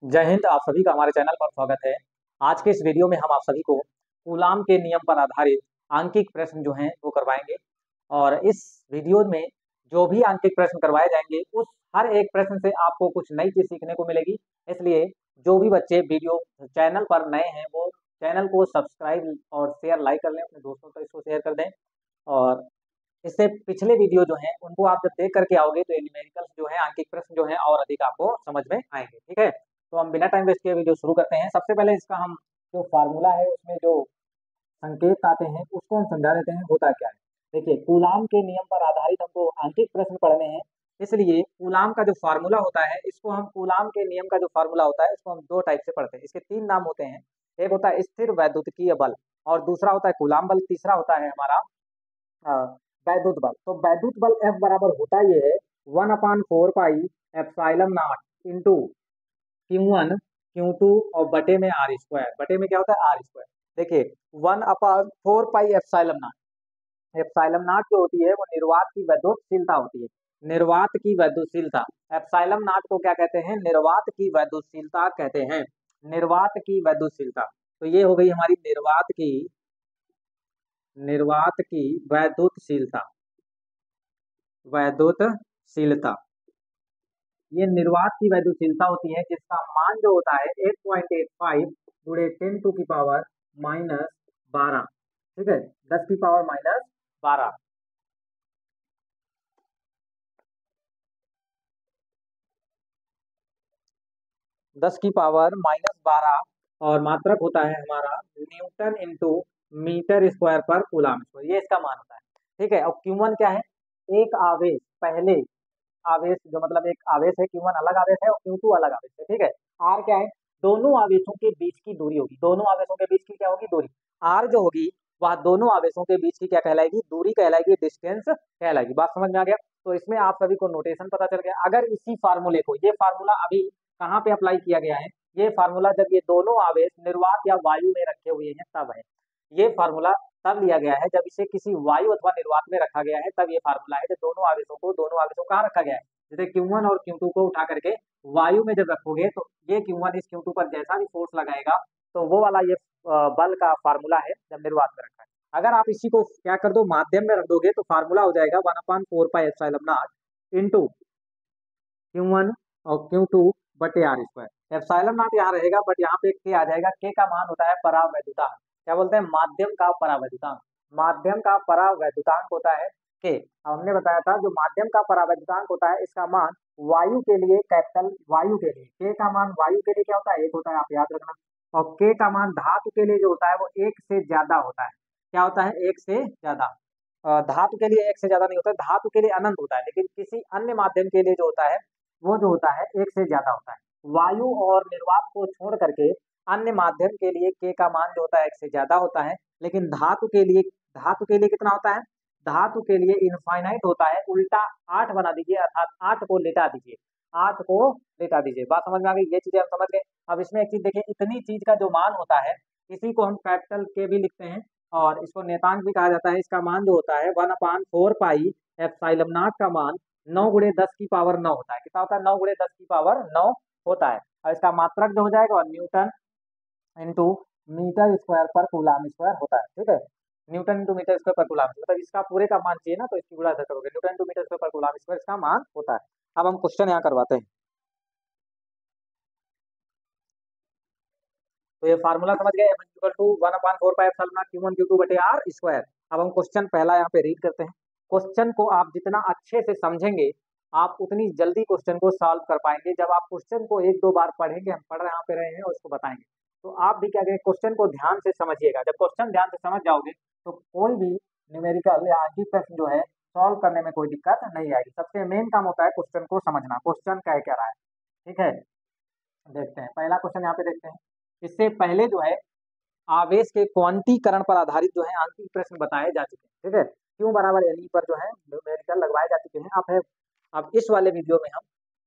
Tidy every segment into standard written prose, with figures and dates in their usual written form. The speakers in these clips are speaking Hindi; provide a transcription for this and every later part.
जय हिंद। आप सभी का हमारे चैनल पर स्वागत है। आज के इस वीडियो में हम आप सभी को कूलाम के नियम पर आधारित आंकिक प्रश्न जो हैं वो करवाएंगे। और इस वीडियो में जो भी आंकिक प्रश्न करवाए जाएंगे उस हर एक प्रश्न से आपको कुछ नई चीज सीखने को मिलेगी। इसलिए जो भी बच्चे वीडियो चैनल पर नए हैं वो चैनल को सब्सक्राइब और शेयर लाइक कर लें, अपने दोस्तों तक इसको शेयर कर दें। और इससे पिछले वीडियो जो हैं उनको आप जब देख करके आओगे तो ये न्यूमेरिकल्स जो है, आंकिक प्रश्न जो है और अधिक आपको समझ में आएंगे। ठीक है, तो हम बिना टाइम वेस्ट किए वीडियो शुरू करते हैं। सबसे पहले इसका हम जो फार्मूला है उसमें जो संकेत आते हैं उसको हम समझा देते हैं होता क्या है। देखिए, कूलाम के नियम पर आधारित हमको आंकिक प्रश्न पढ़ने हैं, इसलिए कूलाम का जो फार्मूला होता है इसको हम कूलाम के नियम का जो फार्मूला होता है इसको हम दो टाइप से पढ़ते हैं। इसके तीन नाम होते हैं। एक होता है स्थिर वैद्युतिकीय बल और दूसरा होता है कूलाम बल, तीसरा होता है हमारा वैद्युत बल। तो वैद्युत बल F बराबर होता ये है 1/4 pi epsilon not into Q1 Q2 और बटे में आर स्क्वायर। बटे में क्या होता है? R square. देखिए, 1/4 pi epsilon naught, epsilon naught जो होती है वो निर्वात की वैद्युतशीलता होती है। निर्वात की वैद्युतशीलता, एप्सिलॉन नॉट को क्या कहते हैं? निर्वात की वैद्युतशीलता कहते हैं। निर्वात की वैद्युतशीलता, तो ये हो गई हमारी निर्वात की वैद्युतशीलता। वैद्युतशीलता, ये निर्वात की वैद्युतशीलता होती है जिसका मान जो होता है 8.85 गुणे 10⁻⁻12। ठीक है, 10⁻⁻12। 10⁻⁻12 और मात्रक होता है हमारा न्यूटन इंटू मीटर स्क्वायर पर कूलम स्क्वायर, ये इसका मान होता है। ठीक है, और Q1 क्या है? एक आवेश, पहले आवेश जो मतलब एक आवेश है, Q1 अलग आवेश है और Q2 अलग आवेश है। ठीक है, R क्या है? दोनों आवेशों के बीच की दूरी होगी। दोनों आवेशों के बीच की क्या होगी? दूरी। R जो होगी वह दोनों आवेशों के बीच की क्या कहलाएगी? दूरी कहलाएगी, डिस्टेंस कहलाएगी। बात समझ में आ गया? तो इसमें आप सभी को नोटेशन पता चल गया। अगर इसी फार्मूले को, ये फार्मूला अभी कहाँ पे अप्लाई किया गया है? ये फार्मूला जब ये दोनों आवेश निर्वात या वायु में रखे हुए हैं तब है। ये फार्मूला तब लिया गया है जब इसे किसी वायु अथवा निर्वात में रखा गया है, तब ये फार्मूला है। जब दोनों आवेशों कहाँ रखा गया है? जैसे Q1 और Q2 को उठा करके वायु में जब रखोगे तो ये Q1 इस Q2 पर जैसा भी फोर्स लगाएगा तो वो वाला ये बल का फार्मूला है जब निर्वात में रखा है। अगर आप इसी को क्या कर दो, माध्यम में रख दोगे तो फार्मूला हो जाएगा 1/4 pi epsilon not into Q1 और Q2 बटे आर स्क्वायर। एप्सिलॉन नॉट यहाँ रहेगा बट यहाँ पे के आ जाएगा। के का मान होता है परावैद्युतांक। क्या बोलते हैं? माध्यम का परावैद्युतांक। माध्यम का परावैद्युतांक होता है के। हमने बताया था जो माध्यम का परावैद्युतांक होता है इसका मान वायु के लिए, कैपिटल वायु के लिए के का मान वायु के लिए क्या होता है? एक होता है, आप याद रखना। और के का मान धातु के लिए जो होता है वो एक से ज्यादा होता है। क्या होता है? एक से ज्यादा। धातु के लिए एक से ज्यादा नहीं होता, धातु के लिए अनंत होता है, लेकिन किसी अन्य माध्यम के लिए जो होता है वो जो होता है एक से ज्यादा होता है। वायु और निर्वात को छोड़ करके अन्य माध्यम के लिए के का मान जो होता है एक से ज्यादा होता है, लेकिन धातु के लिए कितना होता है? धातु के लिए इनफाइनाइट होता है। उल्टा 8 बना दीजिए, अर्थात 8 को लेटा दीजिए। 8 को लेटा दीजिए। बात समझ में आ गई? ये चीजें हम समझ गए। अब इसमें एक चीज देखिए, इतनी चीज का जो मान होता है इसी को हम कैपिटल के भी लिखते हैं और इसको नेतांक भी कहा जाता है। इसका मान जो होता है 1/4 पाई एप्सिलॉन नॉट का मान 9 गुणे 10⁻9 होता है। कितना होता है? 9 गुणे 10⁻9 होता है। और इसका मात्रक जो हो जाएगा और न्यूटन इंटू मीटर स्क्वायर पर कूलम स्क्वायर होता है। ठीक है, न्यूटन इंटू मीटर स्क्वायर पर कूलम, मतलब इसका पूरे का मान चाहिए ना तो इसकी गुणा करोगे। न्यूटन इंटू मीटर स्क्वायर पर कूलम स्क्वायर इसका मान होता है। अब हम क्वेश्चन यहाँ करवाते हैं। तो ये फार्मूला समझ गए, F = 1/4 pi epsilon not Q1 Q2 बटे आर स्क्वायर। अब हम क्वेश्चन पहला यहाँ पे रीड करते हैं। क्वेश्चन को आप जितना अच्छे से समझेंगे आप उतनी जल्दी क्वेश्चन को सॉल्व कर पाएंगे। जब आप क्वेश्चन को एक दो बार पढ़ेंगे, हम पढ़ यहाँ पे रहे हैं और उसको बताएंगे, तो आप भी क्या करें, क्वेश्चन को ध्यान से समझिएगा। जब क्वेश्चन ध्यान से समझ जाओगे तो कोई भी न्यूमेरिकल या आंकिक प्रश्न जो है सॉल्व करने में कोई दिक्कत नहीं आएगी। सबसे मेन काम होता है क्वेश्चन को समझना, क्वेश्चन कह क्या रहा है। ठीक है, देखते हैं पहला क्वेश्चन यहाँ पे देखते हैं। इससे पहले जो है आवेश के क्वांटीकरण पर आधारित जो है आंकिक प्रश्न बताए जा चुके हैं। ठीक है, क्यों बराबर एनी पर जो है न्यूमेरिकल लगवाए जा चुके हैं। अब इस वाले वीडियो में हम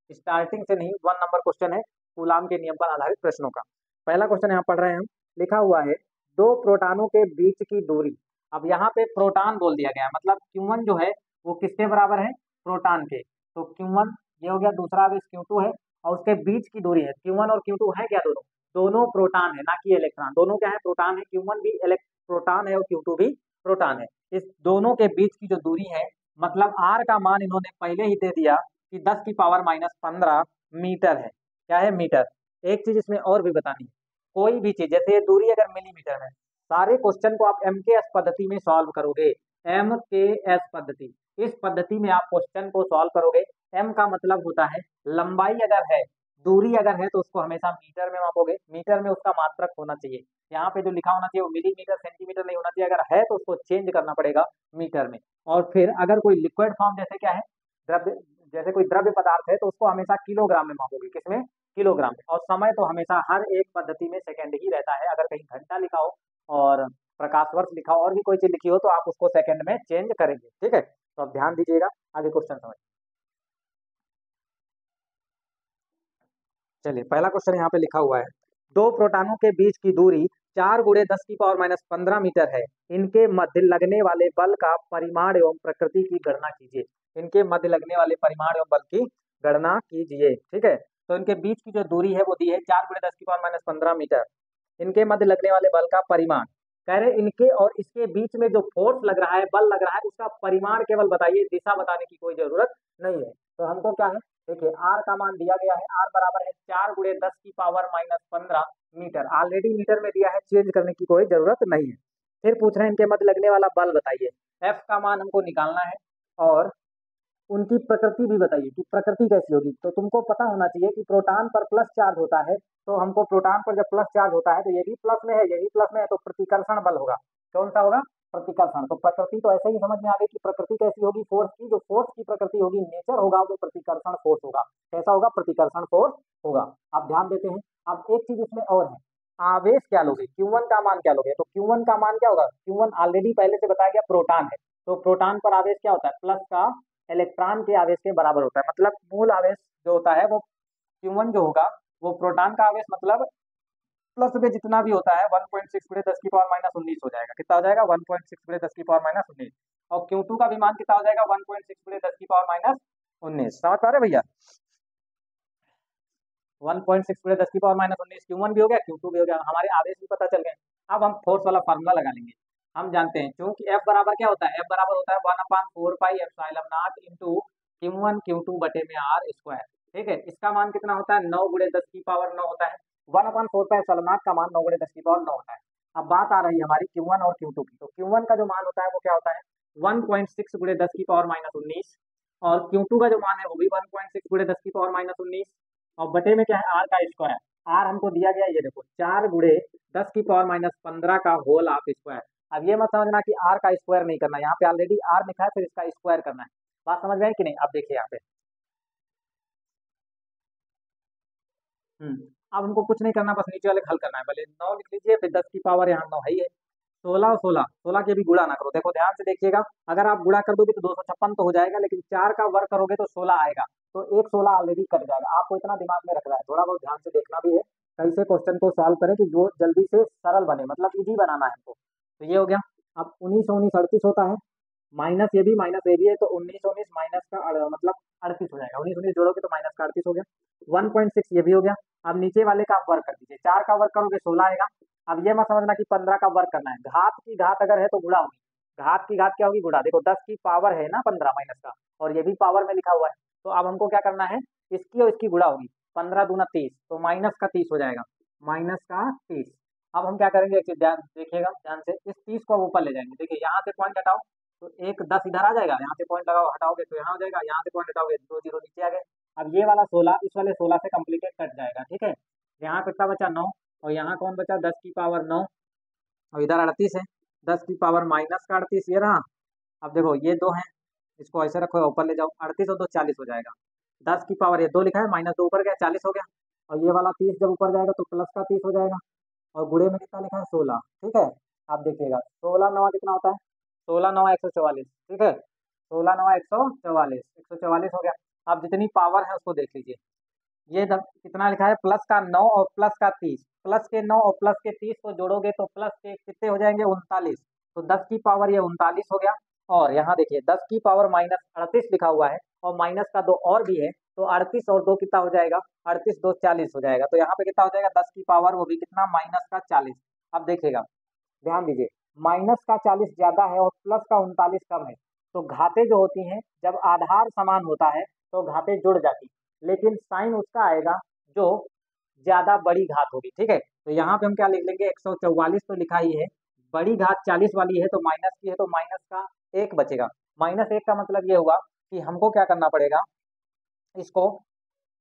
स्टार्टिंग से नहीं, 1 नंबर क्वेश्चन है कूलाम के नियम पर आधारित प्रश्नों का। पहला क्वेश्चन यहाँ पढ़ रहे हैं हम। लिखा हुआ है दो प्रोटॉनों के बीच की दूरी। अब यहाँ पे प्रोटॉन बोल दिया गया है, मतलब Q1 जो है वो किसके बराबर है? प्रोटॉन के। तो Q1 ये हो गया, दूसरा आवेश Q2 है और उसके बीच की दूरी है, Q1 और Q2 है क्या, दोनों दोनों प्रोटॉन है, ना कि इलेक्ट्रॉन, दोनों क्या है, प्रोटॉन है, Q1 भी प्रोटॉन है और Q2 भी प्रोटॉन है। इस दोनों के बीच की जो दूरी है, मतलब R का मान इन्होंने पहले ही दे दिया कि 10 की पावर -15 मीटर है। क्या है, मीटर। एक चीज इसमें और भी बतानी है, कोई भी चीज जैसे ये दूरी अगर मिलीमीटर में, सारे क्वेश्चन को आप MKS पद्धति में सॉल्व करोगे, MKS पद्धति, इस पद्धति में आप क्वेश्चन को सॉल्व करोगे। M का मतलब होता है लंबाई अगर है, दूरी अगर है तो उसको हमेशा मीटर में मापोगे, मीटर में उसका मात्रक होना चाहिए। यहाँ पे जो लिखा होना चाहिए वो मिलीमीटर सेंटीमीटर नहीं होना चाहिए, अगर है तो उसको चेंज करना पड़ेगा मीटर में। और फिर अगर कोई लिक्विड फॉर्म जैसे क्या है, द्रव्य, जैसे कोई द्रव्य पदार्थ है तो उसको हमेशा किलोग्राम में मापोगे, किसमें, किलोग्राम में। और समय तो हमेशा हर एक पद्धति में सेकंड ही रहता है, अगर कहीं घंटा लिखा हो और प्रकाश वर्ष लिखा हो और भी कोई चीज लिखी हो तो आप उसको सेकंड में चेंज करेंगे, ठीक है। तो अब ध्यान दीजिएगा, आगे क्वेश्चन समझ। चलिए पहला क्वेश्चन यहाँ पे लिखा हुआ है, दो प्रोटॉनों के बीच की दूरी 4 गुणे 10 की पावर -15 मीटर है, इनके मध्य लगने वाले बल का परिमाण एवं प्रकृति की गणना कीजिए। इनके मध्य लगने वाले परिमाण एवं बल की गणना कीजिए, ठीक है। तो इनके बीच की जो दूरी है वो दी है 4 गुणे 10 की पावर -15 मीटर, इनके मध्य लगने वाले बल का परिमाण, कह रहे इनके और इसके बीच में जो फोर्स लग रहा है, बल लग रहा है, उसका परिमाण केवल बताइए, दिशा बताने की कोई जरूरत नहीं है। तो हमको क्या है, देखिए R का मान दिया गया है, R बराबर है 4 गुणे 10 की पावर -15 मीटर, ऑलरेडी मीटर में दिया है, चेंज करने की कोई जरूरत नहीं है। फिर पूछ रहे हैं इनके मध्य लगने वाला बल बताइए, F का मान हमको निकालना है और उनकी प्रकृति भी बताइए कि प्रकृति कैसी होगी। तो तुमको पता होना चाहिए कि प्रोटॉन पर प्लस चार्ज होता है, तो हमको प्रोटॉन पर जब प्लस चार्ज होता है तो ये भी प्लस में है, ये भी प्लस में है, तो प्रतिकर्षण बल होगा, कौन सा होगा, प्रतिकर्षण। तो प्रकृति तो ऐसे ही समझ में आ गई कि प्रकृति कैसी होगी, फोर्स की, जो फोर्स की प्रकृति होगी, नेचर होगा, वो प्रतिकर्षण फोर्स होगा। कैसा होगा, प्रतिकर्षण फोर्स होगा। अब ध्यान देते हैं, अब एक चीज इसमें और है, आवेश क्या लोगे, Q1 का मान क्या लोगे, तो Q1 का मान क्या होगा, Q1 ऑलरेडी पहले से बताया गया प्रोटॉन है, तो प्रोटॉन पर आवेश क्या होता है, प्लस का इलेक्ट्रॉन के आवेश के बराबर होता है, मतलब मूल आवेश जो होता है वो Q1 जो होगा वो प्रोटॉन का आवेश मतलब प्लस में जितना भी होता है 1.6 गुणे 10 की पावर -19 हो जाएगा। कितना हो जाएगा, 1.6 गुणे 10 की पावर -19। और Q2 का भी मान कितना हो जाएगा, 1.6 गुणे 10 की पावर -19। समझ पा रहे भैया, 1.6 गुणे 10 की पावर -19, Q1 भी हो गया, Q2 भी हो गया, हमारे आवेश भी पता चल गए। अब हम फोर्स वाला फार्मूला लगा लेंगे। हम जानते हैं क्योंकि F बराबर क्या होता है, F बराबर होता है 1/4 pi epsilon not into Q1 Q2 बटे में R स्क्वायर, ठीक है। इसका मान कितना होता है, 9 गुणे 10 की पावर 9 होता है, 1/4 पाई एप्सिलॉन नॉट का मान 9 गुणे 10 की पावर 9 होता है। अब बात आ रही है हमारी Q1 और Q2 की, तो Q1 का जो मान होता है वो क्या होता है, 1.6 गुणे 10 की पावर -19, और Q2 का जो मान है वो भी 1.6 गुणे 10 की पावर -19, और बटे में क्या है, R का स्क्वायर। R हमको दिया गया, ये देखो 4 गुणे 10 की पावर -15 का होल ऑफ स्क्वायर। अब ये मत समझना कि R का स्क्वायर नहीं करना, यहाँ पे ऑलरेडी R लिखा है, फिर इसका स्क्वायर करना है। बात समझ में आई कि नहीं, अब देखिए यहाँ पे, अब हमको कुछ नहीं करना, बस नीचे वाले हल करना है। पहले 9 लिख लीजिए, फिर 10 की पावर यहाँ 9 है ही है, 16 और 16, 16 के भी गुणा ना करो, देखो ध्यान से देखिएगा, अगर आप गुणा कर दोगे तो 256 तो हो जाएगा, लेकिन 4 का वर्ग करोगे तो 16 आएगा, तो एक 16 ऑलरेडी कट जाएगा। आपको इतना दिमाग में रखना है, थोड़ा बहुत ध्यान से देखना भी है, कैसे क्वेश्चन को सॉल्व करें कि जो जल्दी से सरल बने, मतलब इजी बनाना है हमको। तो ये हो गया। अब 19 19 38 होता है, माइनस ये भी है, तो 19 19 माइनस का मतलब 38 हो जाएगा, 19 19 जोड़ोगे तो माइनस का 38 हो गया। 1.6 ये भी हो गया। अब नीचे वाले का आप वर्क कर दीजिए, 4 का वर्क करोगे 16 आएगा। अब ये मत समझना कि 15 का वर्क करना है, घात की घात अगर है तो गुणा होगी, घात की घात क्या होगी, गुणा। देखो 10 की पावर है ना 15 माइनस का, और ये भी पावर में लिखा हुआ है, तो अब हमको क्या करना है, इसकी और इसकी गुणा होगी, 15 दूना 30, तो माइनस का 30 हो जाएगा, माइनस का 30। अब हम क्या करेंगे, एक चीज ध्यान देखिएगा, ध्यान से इस 30 को ऊपर ले जाएंगे, देखिए यहाँ से पॉइंट हटाओ तो एक 10 इधर आ जाएगा, यहाँ से पॉइंट लगाओ हटाओगे तो यहाँ हो जाएगा, यहाँ से पॉइंट हटाओगे 2 0 नीचे आ गए। अब ये वाला 16 इस वाले 16 से कंप्लीटेड कट जाएगा, ठीक है। यहाँ कितना बचा 9, और यहाँ कौन बचा 10 की पावर 9, और इधर 38 है, 10 की पावर माइनस का 38 ये रहा। अब देखो ये 2 है, इसको ऐसे रखो, ऊपर ले जाओ, 38 और 2 40 हो जाएगा। 10 की पावर ये 2 लिखा है, माइनस 2 ऊपर गया, 40 हो गया। और ये वाला 30 जब ऊपर जाएगा तो प्लस का 30 हो जाएगा, और गुणे में कितना लिखा है 16, ठीक है। आप देखिएगा 16 9 कितना होता है, 16 9 144, ठीक है, 16 9 144, 144 हो गया। अब जितनी पावर है उसको देख लीजिए, ये कितना लिखा है, प्लस का 9 और प्लस का 30, प्लस के 9 और प्लस के 30 को जोड़ोगे तो प्लस के कितने हो जाएंगे, 39, तो 10 की पावर ये 39 हो गया। और यहाँ देखिए 10 की पावर -38 लिखा हुआ है, और माइनस का 2 और भी है, तो 38 और 2 कितना हो जाएगा, 38 2 40 हो जाएगा। तो यहाँ पे कितना हो जाएगा, 10 की पावर वो भी कितना, माइनस का 40। अब देखिएगा, ध्यान दीजिए, माइनस का 40 ज्यादा है और प्लस का 39 कम है। तो घाते जो होती हैं, जब आधार समान होता है तो घाते जुड़ जाती, लेकिन साइन उसका आएगा जो ज्यादा बड़ी घात होगी। ठीक है, तो यहाँ पे हम क्या लिख लेंगे, 144 तो लिखा ही है, बड़ी घात 40 वाली है तो माइनस की है, तो माइनस का 1 बचेगा। माइनस 1 का मतलब ये हुआ कि हमको क्या करना पड़ेगा, इसको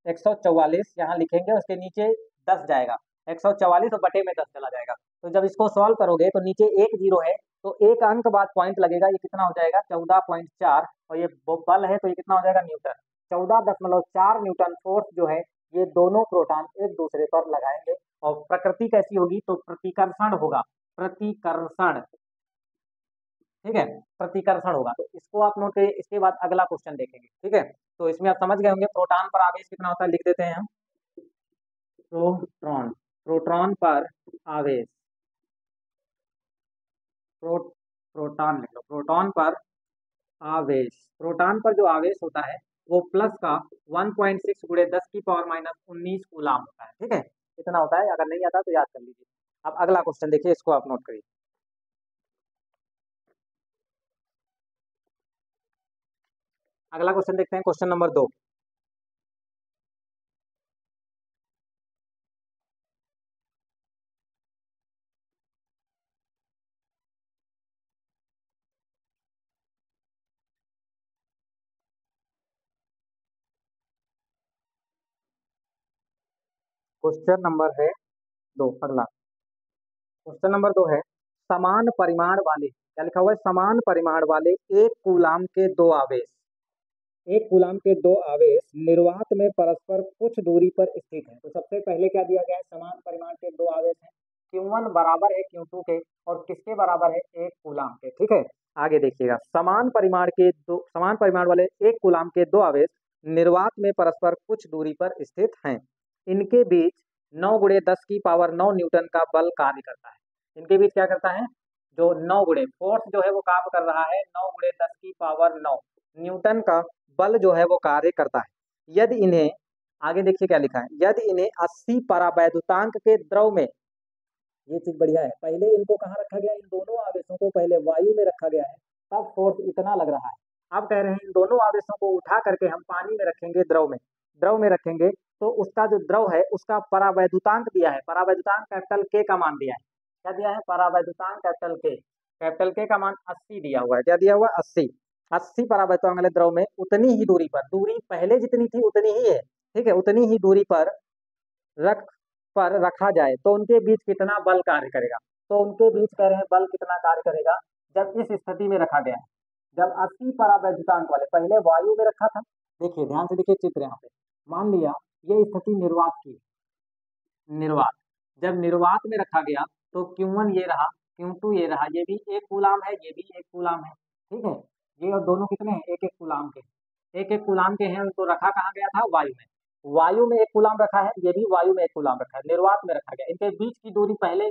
144 यहाँ लिखेंगे, उसके नीचे 10 जाएगा, 144 और बटे में 10 चला जाएगा। तो जब इसको सॉल्व करोगे तो नीचे एक जीरो है, तो एक अंक बाद पॉइंट लगेगा, ये कितना हो जाएगा 14.4, और ये बल है तो ये कितना हो जाएगा न्यूटन, 14.4 न्यूटन फोर्स जो है ये दोनों प्रोटॉन एक दूसरे पर लगाएंगे। और प्रकृति कैसी होगी, तो प्रतिकर्षण होगा, प्रतिकर्षण। ठीक है, प्रतिकर्षण होगा। तो इसको आप नोट करिए, इसके बाद अगला क्वेश्चन देखेंगे। ठीक है, तो इसमें आप समझ गए होंगे प्रोटॉन पर आवेश कितना होता है, लिख देते हैं हम, प्रोटॉन, प्रोटॉन पर आवेश, प्रोटॉन लिख लो, प्रोटॉन पर आवेश, प्रोटॉन पर जो आवेश होता है वो प्लस का 1.6 गुणे 10 की पावर माइनस 19 कूलाम होता है। ठीक है, इतना होता है, अगर नहीं आता तो याद कर लीजिए। अब अगला क्वेश्चन देखिए, इसको आप नोट करिए। अगला क्वेश्चन देखते हैं, क्वेश्चन नंबर 2। क्वेश्चन नंबर है 2, अगला क्वेश्चन नंबर 2 है, समान परिमाण वाले, क्या लिखा हुआ है, समान परिमाण वाले एक कूलाम के दो आवेश, एक कूलाम के दो आवेश निर्वात में परस्पर कुछ दूरी पर स्थित हैं। तो सबसे पहले क्या दिया गया है, समान परिमाण के दो आवेश हैं, Q1 बराबर है Q2 के, और किसके बराबर है, एक कूलाम के। ठीक है, आगे देखिएगा, समान परिमाण के दो, समान परिमाण वाले एक कूलाम के दो आवेश निर्वात में परस्पर कुछ दूरी पर स्थित हैं, इनके बीच 9 गुणे 10 की पावर 9 न्यूटन का बल कार्य करता है। इनके बीच क्या करता है, जो 9 गुणे फोर्स जो है वो काम कर रहा है 9 गुणे 10 की पावर 9 न्यूटन का बल जो है वो कार्य करता है। यदि इन्हें, आगे देखिए क्या लिखा है, यदि इन्हें 80 परावैद्युतांक के द्रव में, ये चीज बढ़िया है, पहले इनको कहाँ रखा गया, इन दोनों आवेशों को पहले वायु में रखा गया है, तब फोर्स इतना लग रहा है। अब कह रहे हैं इन दोनों आवेशों को उठा करके हम पानी में रखेंगे, द्रव में रखेंगे, तो उसका जो द्रव है उसका परावैद्युतांक दिया है, परावैद्युतांक कैपिटल के का मान दिया है। क्या दिया है, परावैद्युतांक कैपिटल के, कैपिटल के का मान 80 दिया हुआ है। क्या दिया हुआ है, 80। 80 परावैद्युतांक वाले द्रव में उतनी ही दूरी पर, दूरी पहले जितनी थी उतनी ही है, ठीक है, उतनी ही दूरी रख पर रखा जाए तो उनके बीच कितना बल कार्य करेगा। तो उनके बीच कह रहे हैं बल कितना कार्य करेगा, जब इस स्थिति में रखा गया है, जब 80 परावैद्युतांक वाले, पहले वायु में रखा था, देखिए ध्यान से देखिए चित्र यहाँ पे, मान लिया ये स्थिति निर्वात की, निर्वात, जब निर्वात में रखा गया तो Q1 ये रहा, Q2 ये रहा, ये भी एक कूलाम है, ये भी एक कूलाम है। ठीक है, ये और दोनों कितने हैं, एक एक कूलाम के, एक एक कूलाम के हैं। उनको रखा कहाँ गया था, वायु में, वायु में एक कूलाम रखा है, ये भी वायु में एक कूलाम रखा है, निर्वात में रखा गया। इनके बीच की दूरी पहले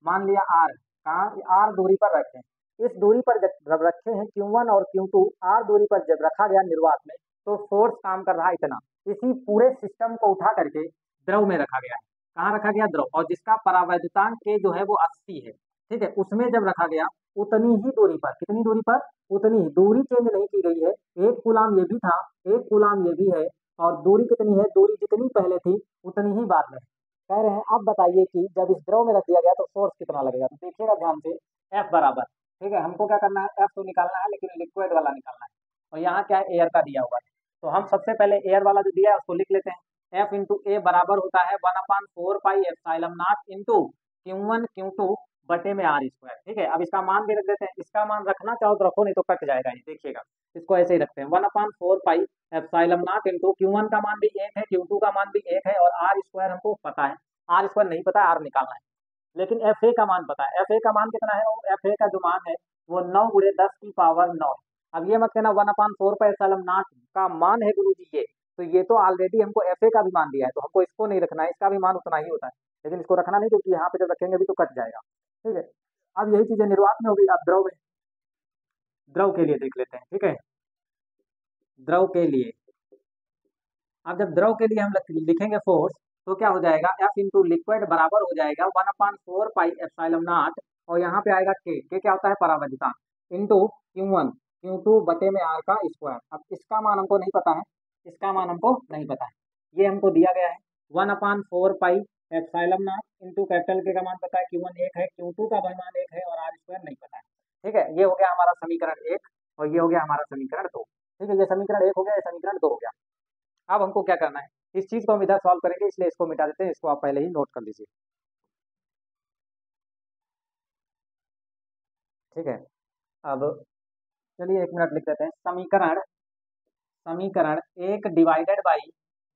मान लिया आर, कहाँ, आर दूरी पर रखे हैं। इस दूरी पर जब रखे हैं Q1 और Q2, आर दूरी पर जब रखा गया निर्वात में, तो फोर्स काम कर रहा है इतना। इसी पूरे सिस्टम को उठा करके द्रव में रखा गया है, कहाँ रखा गया, द्रव, और जिसका परावैद्युतांक के जो है वो 80 है। ठीक है, उसमें जब रखा गया उतनी ही दूरी पर, कितनी दूरी पर, उतनी ही, दूरी चेंज नहीं की गई है, एक कूलाम ये भी था, एक कूलाम ये भी है, और दूरी कितनी है, दूरी जितनी पहले थी उतनी ही बाद में है। कह रहे हैं अब बताइए कि जब इस द्रव में रख दिया गया तो फोर्स कितना लगेगा। तो देखिएगा ध्यान से, एफ बराबर, ठीक है, हमको क्या करना है, एफ तो निकालना है लेकिन लिक्विड वाला निकालना है, और यहाँ क्या है, एयर का दिया हुआ है। तो हम सबसे पहले एयर वाला जो दिया है उसको लिख लेते हैं, एफ इंटू ए बराबर होता है 1/4 pi epsilon not into Q1 Q2 बटे में आर स्क्वायर। ठीक है, अब इसका मान भी रख देते हैं, इसका मान रखना चाहो तो रखो, नहीं तो कट जाएगा ये, देखिएगा, इसको ऐसे ही रखते हैं 1/4 pi epsilon not into Q1 का मान भी 1 है, Q2 का मान भी 1 है, और आर स्क्वायर हमको पता है, आर स्क्वायर नहीं पता, आर निकालना है, लेकिन एफ ए का मान पता है। एफ ए का मान कितना है, एफ ए का जो मान है वो 9 गुणे 10 की पावर 9। अब ये मत कहना 1/4 का मान है गुरु जी ये, तो ये तो ऑलरेडी हमको एफ ए का भी मान दिया है, तो हमको इसको नहीं रखना है, इसका भी मान उतना ही होता है, लेकिन इसको रखना नहीं क्योंकि यहाँ पे जब रखेंगे भी तो कट जाएगा। ठीक है, अब यही चीजें निर्वात में होगी। अब द्रव में, द्रव के लिए देख लेते हैं। ठीक है, द्रव के लिए अब जब द्रव के लिए हम लिखेंगे फोर्स, तो क्या हो जाएगा, एफ इंटू लिक्विड बराबर हो जाएगा 1/4 पाई एप्सिलॉन नॉट, और यहाँ पे आएगा के क्या होता है परावर्तकांक, इंटू Q1 Q2 बटे में आर का स्क्वायर। अब इसका मान हमको नहीं पता है, इसका मान हमको नहीं पता है, ये हमको दिया गया है 1/4 pi epsilon not into capital के का मान पता है, Q1 1 है, Q2 का भी मान 1 है, और आर स्क्वायर नहीं पता है। ठीक है, ये हो गया हमारा समीकरण 1, और ये हो गया हमारा समीकरण 2। ठीक है, ये समीकरण 1 हो गया, ये समीकरण 2 हो गया। अब हमको क्या करना है, इस चीज को हम इधर सॉल्व करेंगे, इसलिए इसको मिटा देते हैं, इसको आप पहले ही नोट कर लीजिए। ठीक है, अब चलिए 1 मिनट लिख देते हैं। समीकरण समीकरण 1 डिवाइडेड बाई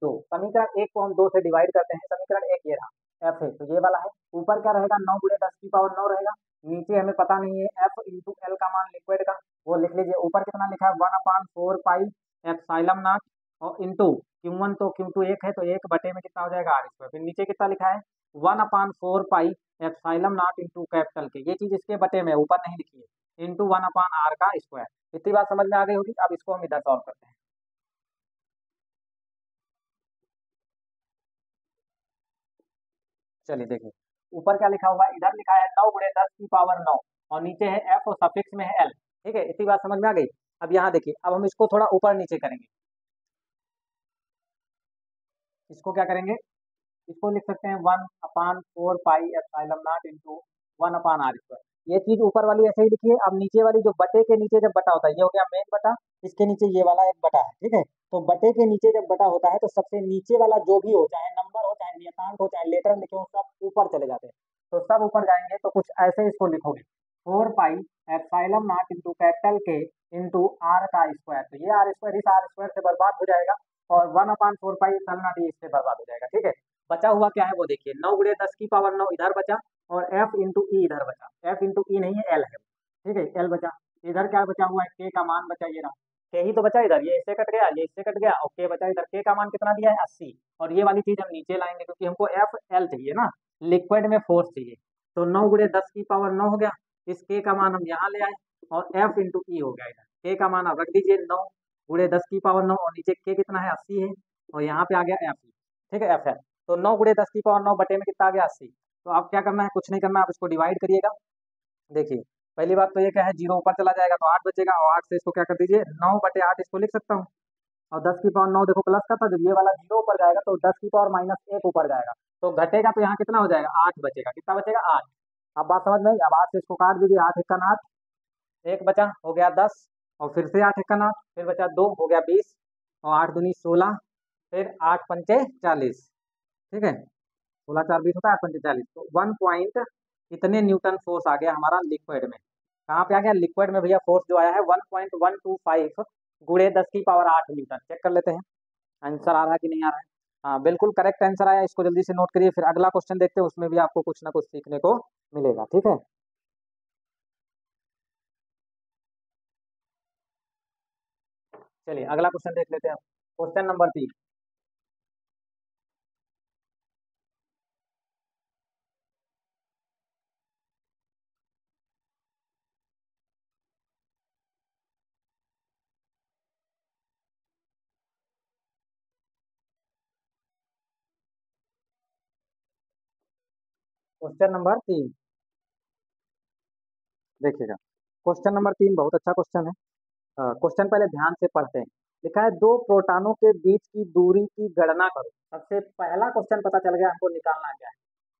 2, समीकरण 1 को हम 2 से डिवाइड करते हैं, समीकरण 1 ये रहा एफ है, तो ये वाला है, ऊपर क्या रहेगा 9 गुणे 10 की पावर 9 रहेगा, नीचे हमें पता नहीं है एफ इंटू एल का मान लिक्विड का, वो लिख लीजिए। ऊपर कितना लिखा है 1/4 पाई एप्सिलॉन नॉट, और इंटू Q1 तो Q2 1 है, तो 1 बटे में कितना हो जाएगा आर स्क्वायर, फिर नीचे कितना लिखा है 1/4 pi epsilon not into capital के, ये चीज इसके बटे में ऊपर नहीं लिखी है, इंटू 1/r का स्क्वायर। इतनी बात समझ में आ गई होगी। अब इसको हम इधर सॉल्व करते हैं। चलिए देखिए, ऊपर क्या लिखा हुआ है, इधर लिखा है 9 गुणे 10 की पावर 9, और नीचे है एफ और सफिक्स में है एल। ठीक है, इतनी बात समझ में आ गई। अब यहाँ देखिए, अब हम इसको थोड़ा ऊपर नीचे करेंगे, इसको क्या करेंगे, इसको लिख सकते हैं 1/4 pi epsilon not into 1/r square. ये चीज ऊपर वाली ऐसे ही लिखिए। अब नीचे वाली जो बटे के नीचे जब बटा होता है, ये हो गया मेन बटा, इसके नीचे ये वाला एक बटा है। ठीक है, तो बटे के नीचे जब बटा होता है, तो सबसे नीचे वाला जो भी हो, चाहे नंबर हो, चाहे नियतांक हो, चाहे लेटर लिखे हो, सब ऊपर चले जाते हैं। तो सब ऊपर जाएंगे, तो कुछ ऐसे इसको लिखोगे 4 पाई एप्सिलॉन नॉट इंटू कैपिटल के इंटू आर का स्क्वायर, तो ये आर स्क्वायर इस आर स्क्वायर से बर्बाद हो जाएगा, और 1/4 पाई एप्सिलॉन नॉट ये इससे बर्बाद हो जाएगा। ठीक है, बचा हुआ क्या है वो देखिए, 9 गुणे 10 की पावर 9 इधर बचा, और एफ इंटू ई इधर बचा, एफ इंटू ई नहीं है एल है। ठीक है, एल बचा, इधर क्या बचा हुआ है, के का मान बचा, ये रहा के ही तो बचा इधर, ये इससे कट गया, ये इससे कट गया, और के बचा इधर, के का मान कितना दिया है 80, और ये वाली चीज हम नीचे लाएंगे, क्योंकि हमको एफ एल चाहिए ना, लिक्विड में फोर्स चाहिए। तो 9 गुणे 10 की पावर 9 हो गया, इस के का मान हम यहाँ ले आए, और एफ इंटू ई हो गया इधर, के का मान आप रख दीजिए 9 गुणे 10 की पावर 9, और नीचे के कितना है 80 है, और यहाँ पे आ गया एफ। ठीक है, एफ है, तो 9 गुणे 10 की पावर 9 बटे में कितना आ गया 80। तो अब क्या करना है, कुछ नहीं करना, आप इसको डिवाइड करिएगा। देखिए, पहली बात तो ये क्या है, जीरो ऊपर चला जाएगा तो 8 बचेगा, और 8 से इसको क्या कर दीजिए 9/8 इसको लिख सकता हूँ, और 10 की पावर 9 देखो प्लस का था, जब ये वाला जीरो ऊपर जाएगा तो 10 की पावर -1 ऊपर जाएगा, तो घटेगा, तो यहाँ कितना हो जाएगा 8 बचेगा, कितना बचेगा 8। अब बात समझ में आई। अब 8 से इसको काट दीजिए, 8 एकन 8, एक बचा हो गया 10, और फिर से 8 एकन 8, फिर बचा 2 हो गया 20, और 8 दूनी 16, फिर 8 पंचे 40। ठीक है, 16 4 20 होता है, 8 पंचे 40, तो 1 पॉइंट इतने न्यूटन फोर्स आ गया हमारा लिक्विड में। कहाँ पे आ गया लिक्विड में भैया, फोर्स जो आया है 1.125 गुणे 10 की पावर 8 न्यूटन। चेक कर लेते हैं आंसर आ रहा है कि नहीं आ रहा है। हाँ, बिल्कुल करेक्ट आंसर आया, इसको जल्दी से नोट करिए, फिर अगला क्वेश्चन देखते हैं, उसमें भी आपको कुछ ना कुछ सीखने को मिलेगा। ठीक है, चलिए अगला क्वेश्चन देख लेते हैं, क्वेश्चन नंबर 3। क्वेश्चन नंबर 3 देखिएगा, क्वेश्चन नंबर 3 बहुत अच्छा क्वेश्चन है। क्वेश्चन पहले ध्यान से पढ़ते हैं। लिखा है दो प्रोटॉनों के बीच की दूरी की गणना करो। सबसे पहला क्वेश्चन पता चल गया हमको, निकालना क्या है,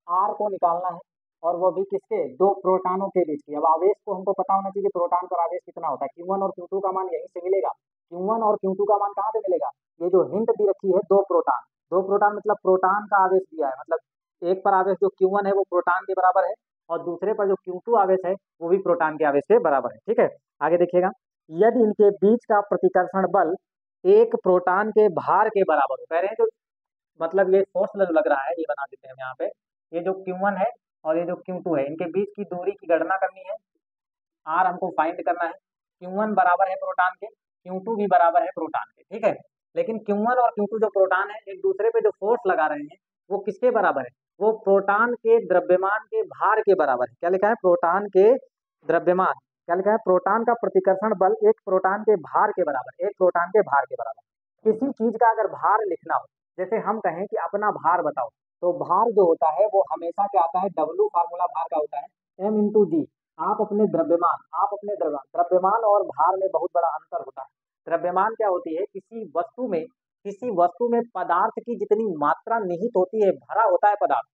आर को निकालना है, और वो भी किसके, दो प्रोटॉनों के बीच की। अब आवेश को हमको पता होना चाहिए, प्रोटॉन पर आवेश कितना होता है, Q1 और Q2 का मान यहीं से मिलेगा। Q1 और Q2 का मान कहाँ से मिलेगा, ये जो हिंट दी रखी है दो प्रोटॉन, दो प्रोटॉन मतलब प्रोटॉन का आवेश दिया है, मतलब एक पर आवेश जो Q1 है वो प्रोटॉन के बराबर है, और दूसरे पर जो Q2 आवेश है वो भी प्रोटॉन के आवेश के बराबर है। ठीक है, आगे देखिएगा, यदि इनके बीच का प्रतिकर्षण बल एक प्रोटॉन के भार के बराबर हो, कह रहे हैं जो मतलब ये फोर्स लग रहा है, ये बना देते हैं हम यहाँ पे, ये जो Q1 है और ये जो Q2 है, इनके बीच की दूरी की गणना करनी है, आर हमको फाइंड करना है। Q1 बराबर है प्रोटॉन के, Q2 भी बराबर है प्रोटॉन के। ठीक है, लेकिन Q1 और Q2 जो प्रोटॉन है एक दूसरे पे जो फोर्स लगा रहे हैं वो किसके बराबर है, वो प्रोटॉन के द्रव्यमान के भार के बराबर है। क्या लिखा है, प्रोटॉन के द्रव्यमान, क्या लिखा है, प्रोटॉन का प्रतिकर्षण बल एक प्रोटॉन के भार के बराबर, एक प्रोटॉन के भार के बराबर। किसी चीज का अगर भार लिखना हो, जैसे हम कहें कि अपना भार बताओ, तो भार जो होता है वो हमेशा क्या आता है, डब्ल्यू फार्मूला भार का होता है एम इंटू जी। आप अपने द्रव्यमान और भार में बहुत बड़ा अंतर होता है। द्रव्यमान क्या होती है, किसी वस्तु में पदार्थ की जितनी मात्रा निहित होती है, भरा होता है पदार्थ।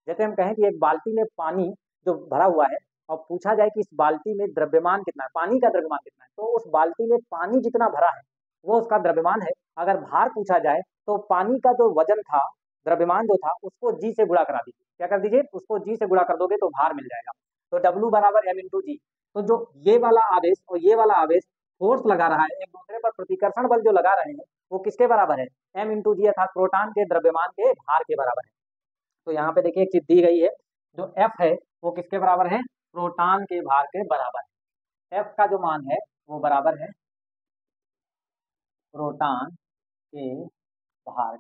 जैसे हम कहें कि एक बाल्टी में पानी जो भरा हुआ है, और पूछा जाए कि इस बाल्टी में द्रव्यमान कितना है, पानी का द्रव्यमान कितना है, तो उस बाल्टी में पानी जितना भरा है वो उसका द्रव्यमान है। अगर भार पूछा जाए तो पानी का जो वजन था, द्रव्यमान जो था, उसको जी से गुणा करा दीजिए। क्या कर दीजिए, उसको जी से गुणा कर दोगे तो भार मिल जाएगा। तो डब्ल्यू बराबर एम इंटू जी। तो जो ये वाला आवेश और ये वाला आवेश फोर्स लगा रहा है एक दूसरे पर, प्रतिकर्षण बल जो लगा रहे हैं, वो किसके बराबर है, एम इंटू जी, अर्थात प्रोटॉन के द्रव्यमान के भार के बराबर है। तो यहाँ पे देखिए एक चीज दी गई है, जो एफ है वो किसके बराबर है, प्रोटॉन के भार के बराबर है। एफ का जो मान है वो बराबर है प्रोटॉन के भार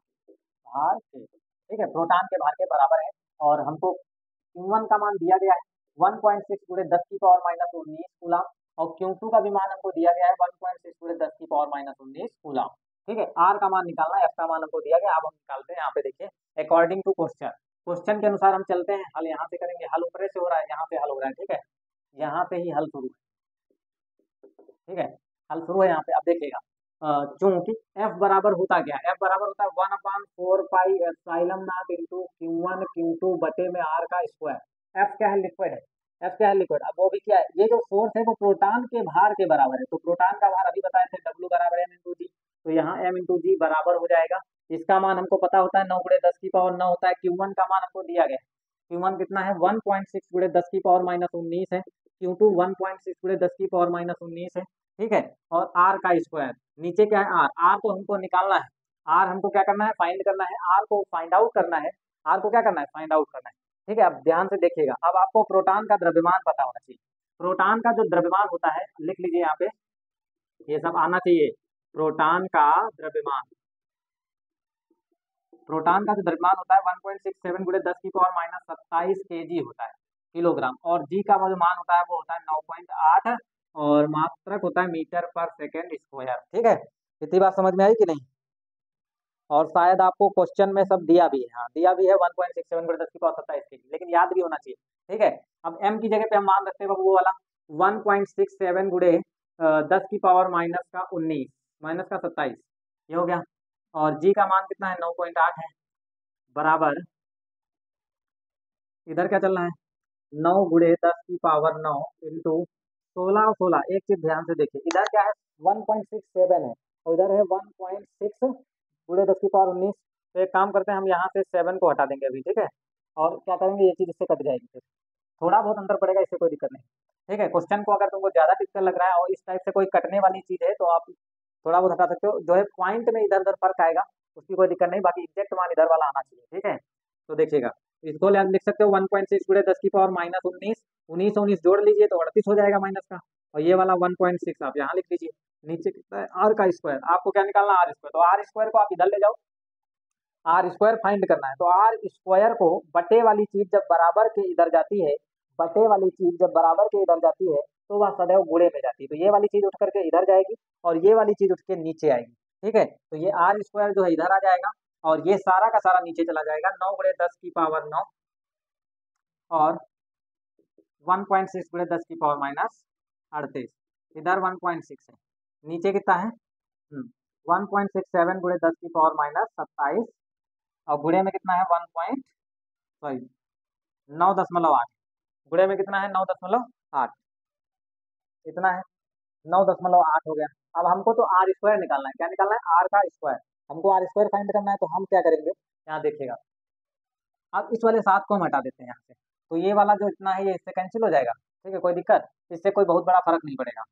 के, ठीक है, प्रोटॉन के भार के बराबर है। और हमको Q1 का मान दिया गया है 1.6 गुणे 10 की पावर माइनस 19 कूलम, और Q2 का भी मान हमको दिया गया है 1.6 गुणे 10 की पावर माइनस 19 कूलम। ठीक है, आर का मान निकालना है, एफ का मान हमको दिया गया। अब हम निकालते हैं, यहाँ पे देखिए अकॉर्डिंग टू क्वेश्चन के अनुसार हम चलते हैं। हल यहाँ से करेंगे, हल ऊपर से हो रहा है, यहाँ से हल हो रहा है, ठीक है, यहाँ से ही हल शुरू है, ठीक है, हल शुरू है यहाँ पे। अब देखिएगा, चूंकि F बराबर होता क्या है, F बराबर होता है 1/4 pi epsilon not into Q1 Q2 बटे में R का स्क्वायर। F क्या है, लिक्विड है, F क्या है, लिक्विड। अब वो भी क्या है, ये जो फोर्स है वो प्रोटॉन के भार के बराबर है। तो प्रोटॉन का भार अभी बताए थे W बराबर M इंटू जी, तो यहाँ M इंटू जी बराबर हो जाएगा, इसका मान हमको पता होता है 9 गुणे 10 की पावर 9 होता है। Q1 का मान हमको दिया गया है, Q1 कितना है 1.6 गुणे 10 की पावर माइनस 19 है, Q2 1.6 गुणे 10 की पावर माइनस 19 है, ठीक है। और आर का स्क्वायर, नीचे क्या है आर, आर को हमको निकालना है, आर हमको क्या करना है, फाइंड करना है, आर को फाइंड आउट करना है, आर को क्या करना है, फाइंड आउट करना है, ठीक है। अब ध्यान से देखिएगा, अब आपको प्रोटॉन का द्रव्यमान पता होना चाहिए। प्रोटॉन का जो द्रव्यमान होता है, लिख लीजिए यहाँ पे, ये सब आना चाहिए। प्रोटॉन का द्रव्यमान, प्रोटॉन का जो द्रव्यमान होता है 1.67 गुणे 10 की पावर माइनस 27 केजी होता है, किलोग्राम। और जी का जो मान होता है वो होता है 9.8, और मात्रक होता है मीटर पर सेकेंड स्क्वायर, ठीक है। इतनी बात समझ में आई कि नहीं। और शायद आपको क्वेश्चन में सब दिया भी है, हाँ दिया भी है 1.67 गुणे 10 की पावर 27 केजी, लेकिन याद भी होना चाहिए, ठीक है। अब m की जगह पे हम मान रखते हैं वो वाला 1.67 गुणे 10 की पावर माइनस का 19 माइनस का 27, ये हो गया। और जी का मान कितना है 9.8 है, बराबर, इधर क्या चल रहा है 9 गुणे 10 की पावर 9 इंटू 16 और 16। एक चीज ध्यान से देखिए, इधर क्या है 1.67 है, और इधर है 1.6 गुणे 10 की पावर 19। तो एक काम करते हैं, हम यहाँ से 7 को हटा देंगे अभी, ठीक है, और क्या करेंगे, ये चीज इससे कट जाएगी, फिर थोड़ा बहुत अंतर पड़ेगा, इससे कोई दिक्कत नहीं, ठीक है। क्वेश्चन को अगर तुमको ज्यादा दिक्कत लग रहा है और इस टाइप से कोई कटने वाली चीज है तो आप थोड़ा बहुत हटा सकते हो, जो है पॉइंट में इधर उधर फर्क आएगा उसकी कोई दिक्कत नहीं, बाकी एग्जैक्ट मान इधर वाला आना चाहिए, ठीक है। तो देखिएगा, इसको लिख सकते हो 1.6 गुणे 10 की पावर माइनस 19, 19 19 जोड़ लीजिए तो 38 हो जाएगा माइनस का, और ये वाला 1.6 आप यहाँ लिख लीजिए। नीचे कितना है आर का स्क्वायर, आपको क्या निकालना आर स्क्वायर, तो आर स्क्वायर को आप इधर ले जाओ, आर स्क्वायर फाइंड करना है। तो आर स्क्वायर को बटे वाली चीज जब बराबर के इधर जाती है, बटे वाली चीज जब बराबर के इधर जाती है तो वह सदैव गुणे में जाती है। तो ये वाली चीज उठ करके इधर जाएगी और ये वाली चीज उठ के नीचे आएगी, ठीक है। तो ये आर स्क्वायर जो है इधर आ जाएगा और ये सारा का सारा नीचे चला जाएगा, 9 गुणे 10 की पावर 9 और 1.6 गुणे 10 की पावर माइनस 38, इधर 1.6 है, नीचे कितना है 1.67 गुणे 10 की पावर माइनस 27, और गुणे में कितना है 9.8, गुणे में कितना है 9.8, इतना है 9.8 हो गया। अब हमको तो आर स्क्वायर निकालना है, क्या निकालना है, आर का स्क्वायर, हमको आर स्क्वायर फाइंड करना है। तो हम क्या करेंगे, यहाँ देखिएगा, अब इस वाले 7 को हम हटा देते हैं यहाँ से, तो ये वाला जो इतना है ये इससे कैंसिल हो जाएगा, ठीक है, कोई दिक्कत, इससे कोई बहुत बड़ा फर्क नहीं पड़ेगा,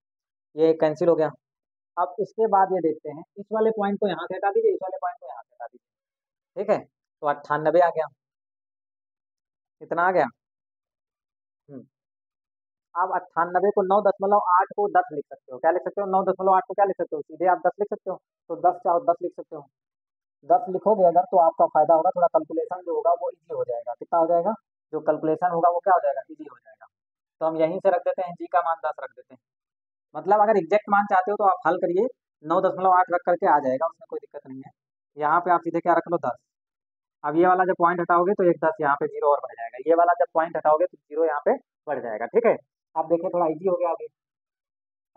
ये कैंसिल हो गया। अब इसके बाद ये देखते हैं, इस वाले पॉइंट को यहाँ से हटा दीजिए, इस वाले पॉइंट को यहाँ से हटा दीजिए, ठीक है। तो 98 आ गया, इतना आ गया। आप 98 को 9.8 को 10 लिख सकते हो, क्या लिख सकते हो, 9.8 को क्या लिख सकते हो, सीधे आप 10 लिख सकते हो। तो 10 चाहो 10 लिख सकते हो, 10 लिखोगे अगर तो आपका फायदा होगा, थोड़ा कैलकुलेशन जो होगा वो इजी हो जाएगा। कितना हो जाएगा, जो कैलकुलेशन होगा वो क्या हो जाएगा, इजी हो जाएगा। तो हम यहीं से रख देते हैं, जी का मान 10 रख देते हैं। मतलब अगर एग्जैक्ट मान चाहते हो तो आप हल करिए, 9.8 रख करके आ जाएगा, उसमें कोई दिक्कत नहीं है। यहाँ पे आप सीधे क्या रख लो 10। अब ये वाला जब पॉइंट हटाओगे तो एक 10 यहाँ पे जीरो और बढ़ जाएगा, ये वाला जब पॉइंट हटाओगे तो जीरो यहाँ पे बढ़ जाएगा, ठीक है। अब देखिए थोड़ा इजी हो गया आगे।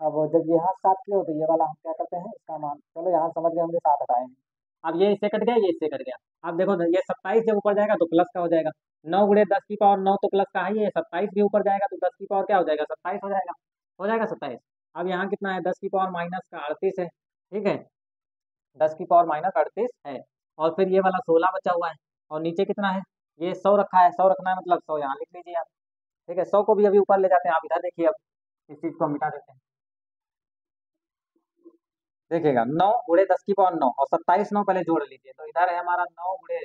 अब जब यहाँ 7 किलो तो ये वाला हम क्या करते हैं, इसका मान चलो यहाँ समझ गए होंगे, 7 हटाए हैं। अब ये इससे कट गया, ये इससे कट गया। अब देखो ये 27 जब ऊपर जाएगा तो प्लस का हो जाएगा, 9 × 10⁻9 तो प्लस का है, ये 27 भी ऊपर जाएगा तो 10 की पावर क्या हो जाएगा, 27 हो जाएगा, हो जाएगा 27। अब यहाँ कितना है, 10 की पावर माइनस का 38 है, ठीक है, 10 की पावर माइनस 38 है। और फिर ये वाला 16 बचा हुआ है, और नीचे कितना है, ये 100 रखा है, 100 रखना है मतलब 100 यहाँ लिख लीजिए आप, ठीक है। 100 को भी अभी ऊपर ले जाते हैं, आप इधर देखिए, अब इस चीज को हम मिटा देते हैं। देखिएगा 9 × 10 की पावर 9 और 27 9 पहले जोड़ लीजिए, तो इधर है हमारा 9 ×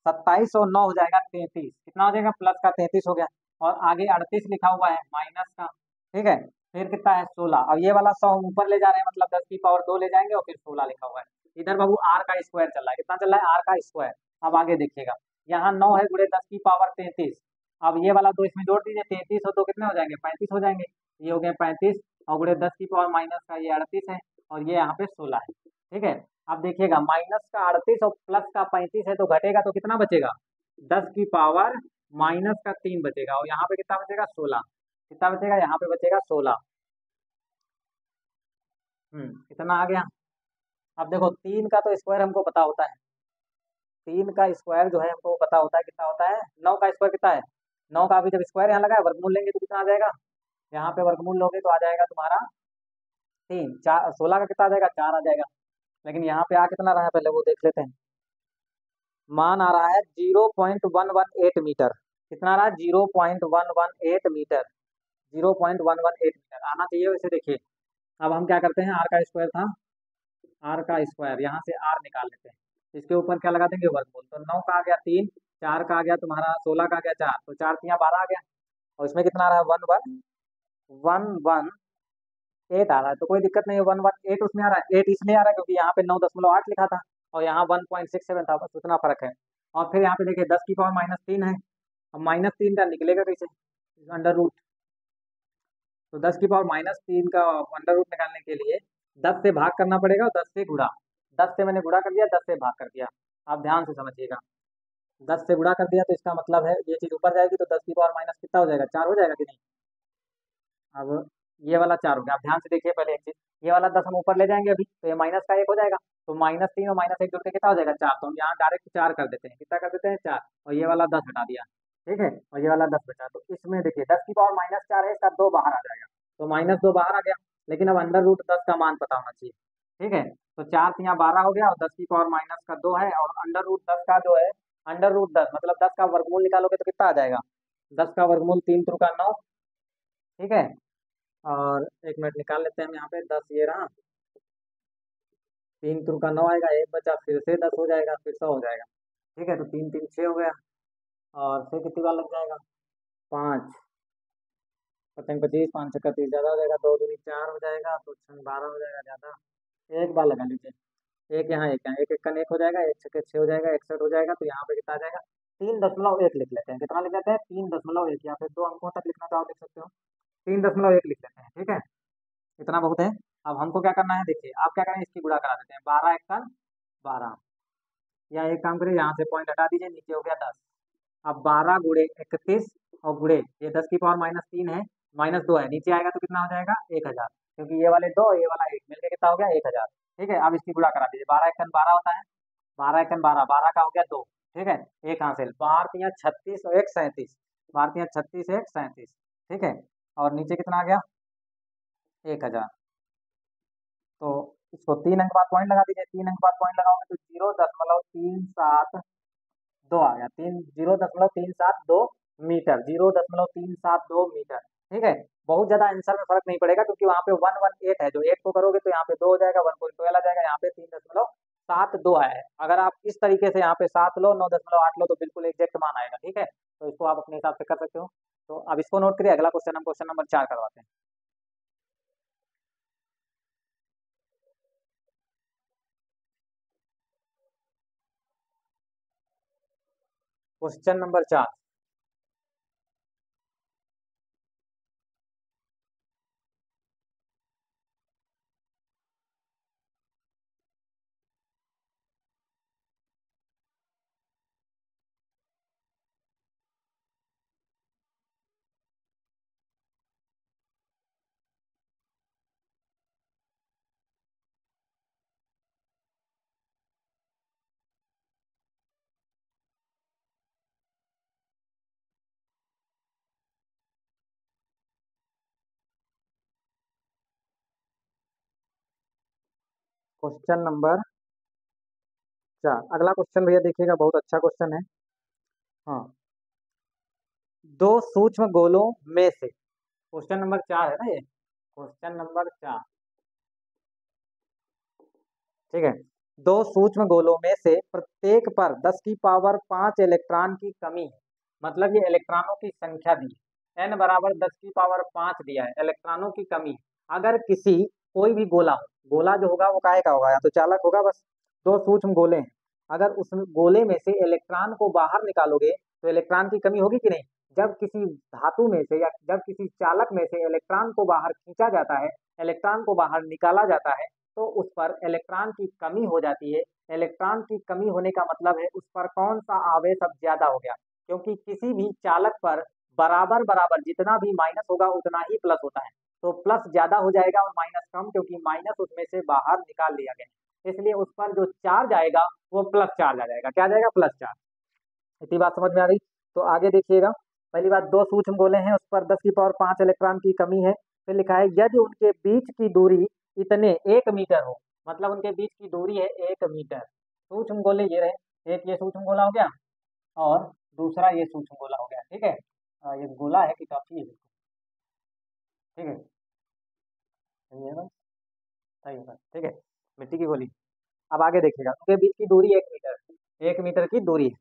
27 और 9 हो जाएगा 33, कितना हो जाएगा, प्लस का 33 हो गया। और आगे 38 लिखा हुआ है माइनस का, ठीक है। फिर कितना है 16, अब ये वाला 100 हम ऊपर ले जा रहे हैं, मतलब 10 की पावर 2 ले जाएंगे और फिर 16 लिखा हुआ है। इधर बाबू आर का स्क्वायर चल रहा है, कितना चल रहा है, आर का स्क्वायर। अब आगे देखिएगा, यहाँ 9 है गुणे 10 की पावर 33, अब ये वाला 2 इसमें जोड़ दीजिए, 33 और 2 कितने हो जाएंगे, 35 हो जाएंगे, ये हो गए 35, और गुणे 10 की पावर माइनस का ये 38 है, और ये यहाँ पे 16 है, ठीक है। अब देखिएगा माइनस का 38 और प्लस का 35 है, तो घटेगा तो कितना बचेगा, 10 की पावर -3 बचेगा, और यहाँ पे कितना बचेगा 16, कितना बचेगा, यहाँ पे बचेगा 16। कितना आ गया। अब देखो 3 का तो स्क्वायर हमको पता होता है, 3 का स्क्वायर जो है हमको पता होता है, कितना होता है, 9 का स्क्वायर कितना है, 9 का अभी जब स्क्वायर यहाँ लगा है, वर्गमूल लेंगे तो कितना आ जाएगा, यहाँ पे वर्गमूल लोगे तो आ जाएगा तुम्हारा 3, 4, 16 का कितना आ जाएगा, 4 आ जाएगा। लेकिन यहाँ पे आ कितना रहा है पहले वो देख लेते हैं, मान आ रहा है 0.118 मीटर, कितना आ रहा है 0.118 मीटर, 0.118 मीटर आना चाहिए वैसे, देखिए। अब हम क्या करते हैं, आर का स्क्वायर था, आर का स्क्वायर यहाँ से आर निकाल लेते हैं, इसके ऊपर क्या लगा देंगे, वर्गमूल, तो 9 का आ गया 3, 4 का आ गया तुम्हारा 16 का आ गया 4, तो 4×3 = 12 आ गया, और इसमें कितना आ रहा है 118 आ रहा है, तो कोई दिक्कत नहीं है, 118 उसमें आ रहा है, 8 इसलिए आ रहा है क्योंकि यहाँ पे 9.8 लिखा था, और यहाँ 1.67 था, बस उतना फर्क है। और फिर यहाँ पे देखिए 10 की पावर -3 है, अब -3 का निकलेगा कैसे, अंडर रूट, तो 10 की पावर -3 का अंडर रूट निकालने के लिए 10 से भाग करना पड़ेगा, और 10 से गुणा, 10 से मैंने गुणा कर दिया, 10 से भाग कर दिया, आप ध्यान से समझिएगा, 10 से गुणा कर दिया तो इसका मतलब है ये चीज ऊपर जाएगी, तो 10 की पावर कितना हो जाएगा, 4 हो जाएगा कि नहीं। अब ये वाला 4 हो गया, आप ध्यान से देखिए पहले एक चीज, ये वाला 10 हम ऊपर ले जाएंगे अभी, तो ये माइनस का 1 हो जाएगा, तो -3 और -1 जोड़ के कितना हो जाएगा 4, तो हम यहाँ डायरेक्ट 4 कर देते हैं, कितना कर देते हैं 4, और ये वाला 10 हटा दिया, ठीक है, और ये वाला 10 बचा, तो इसमें देखिए 10 की पावर -4 है, इसका 2 बाहर आ जाएगा, तो -2 बाहर आ गया, लेकिन अब अंडर रूट 10 का मान पता होना चाहिए, ठीक है। तो 4×3 = 12 हो गया, और 10 की पावर- का 2 है, और अंडर रूट 10 का जो है, अंडर रूट 10 मतलब 10 का वर्गमूल निकालोगे तो कितना आ जाएगा, 10 का वर्गमूल 3×3 = 9, ठीक है। और एक मिनट निकाल लेते हैं हम यहाँ पे, 10 ये रहा, 3×3 = 9 आएगा, एक बचा, फिर से 10 हो जाएगा, फिर 100 हो जाएगा, ठीक है, तो 3×3 = 6 हो गया, और फिर कितनी बार लग जाएगा, 5, 5×5 = 25, 5×6 = 30, ज़्यादा हो जाएगा, 2×2 = 4 हो जाएगा, तो 6×12 हो जाएगा ज़्यादा, एक बार लगा लीजिए, एक यहाँ एक यहाँ, एक एक कन एक हो जाएगा, 1×6 = 6 हो जाएगा, 61 हो जाएगा, तो यहाँ पे कितना आ जाएगा, 3.1 लिख लेते हैं, कितना लिख लेते हैं 3.1, या फिर 2 अंकों तक लिखना चाहो लिख सकते हो, 3.1 लिख लेते हैं, ठीक है, इतना बहुत है। अब हमको क्या करना है, देखिए आप क्या करें, इसकी गुणा करा देते हैं, 12×1 = 12, या एक काम करिए यहाँ से पॉइंट हटा दीजिए, नीचे हो गया 10, अब 12×31 और गुणे ये 10 की पावर -3 है, -2 है, नीचे आएगा तो कितना हो जाएगा 1000, क्योंकि ये वाले 2 ये वाला 1 मिलकर कितना हो गया 1000, ठीक है। अब इसकी गुणा करा दीजिए, 12×1 = 12 होता है, 12×1 = 12, 12 का हो गया 2, ठीक है, एक हासिल, 12×3 = 36 और 1 37, 12×3 = 36 1 37, ठीक है, और नीचे कितना आ गया 1000, तो इसको 3 अंक बाद पॉइंट लगा दीजिए, 3 अंक बाद पॉइंट लगाओगे तो 0.372 आ गया, 0.372 मीटर, 0.372 मीटर, ठीक है। बहुत ज्यादा आंसर में फर्क नहीं पड़ेगा, क्योंकि वहाँ पे 118 है, जो 8 को करोगे तो यहाँ पे 2 हो जाएगा, 1.12 आ जाएगा, यहाँ पे 3.72 आया है। अगर आप इस तरीके से यहाँ पे 7 लो 9.8 लो तो बिल्कुल एग्जैक्ट मान आएगा, ठीक है, तो इसको आप अपने हिसाब से कर सकते हो। तो अब इसको नोट करिए, अगला क्वेश्चन हम क्वेश्चन नंबर 4 करवाते हैं। क्वेश्चन नंबर 4, क्वेश्चन नंबर 4, अगला क्वेश्चन भैया देखिएगा, बहुत अच्छा क्वेश्चन है। हाँ, दो सूक्ष्म गोलों में से, क्वेश्चन नंबर 4 है ना ये, क्वेश्चन नंबर 4, ठीक है। दो सूक्ष्म गोलों में से प्रत्येक पर 10 की पावर 5 इलेक्ट्रॉन की कमी है। मतलब ये इलेक्ट्रॉनों की संख्या दी है, n बराबर 10 की पावर 5 दिया है, इलेक्ट्रॉनों की कमी है। अगर किसी कोई भी गोला हो, गोला जो होगा वो काहे का होगा, या तो चालक होगा, बस दो सूक्ष्म गोले हैं, अगर उस गोले में से इलेक्ट्रॉन को बाहर निकालोगे तो इलेक्ट्रॉन की कमी होगी कि नहीं। जब किसी धातु में से या जब किसी चालक में से इलेक्ट्रॉन को बाहर खींचा जाता है, इलेक्ट्रॉन को बाहर निकाला जाता है, तो उस पर इलेक्ट्रॉन की कमी हो जाती है। इलेक्ट्रॉन की कमी होने का मतलब है उस पर कौन सा आवेश अब ज्यादा हो गया, क्योंकि किसी भी चालक पर बराबर बराबर जितना भी माइनस होगा उतना ही प्लस होता है। तो प्लस ज्यादा हो जाएगा और माइनस कम, क्योंकि माइनस उसमें से बाहर निकाल लिया गया, इसलिए उस पर जो चार्ज आएगा वो प्लस चार्ज आ जाएगा। क्या आ जाएगा, प्लस चार्ज। इतनी बात समझ में आ गई। तो आगे देखिएगा, पहली बात, दो सूक्ष्म गोले हैं, उस पर 10 की पावर 5 इलेक्ट्रॉन की कमी है। फिर लिखा है यदि उनके बीच की दूरी इतने 1 मीटर हो, मतलब उनके बीच की दूरी है 1 मीटर। सूक्ष्म गोले ये रहे, एक ये सूक्ष्म गोला हो गया और दूसरा ये सूक्ष्म गोला हो गया, ठीक है। ये गोला है कि टॉफी है, ठीक है, सही है ना, सही है, ठीक है, मिट्टी की गोली। अब आगे देखिएगा, उनके बीच की दूरी 1 मीटर, 1 मीटर की दूरी है।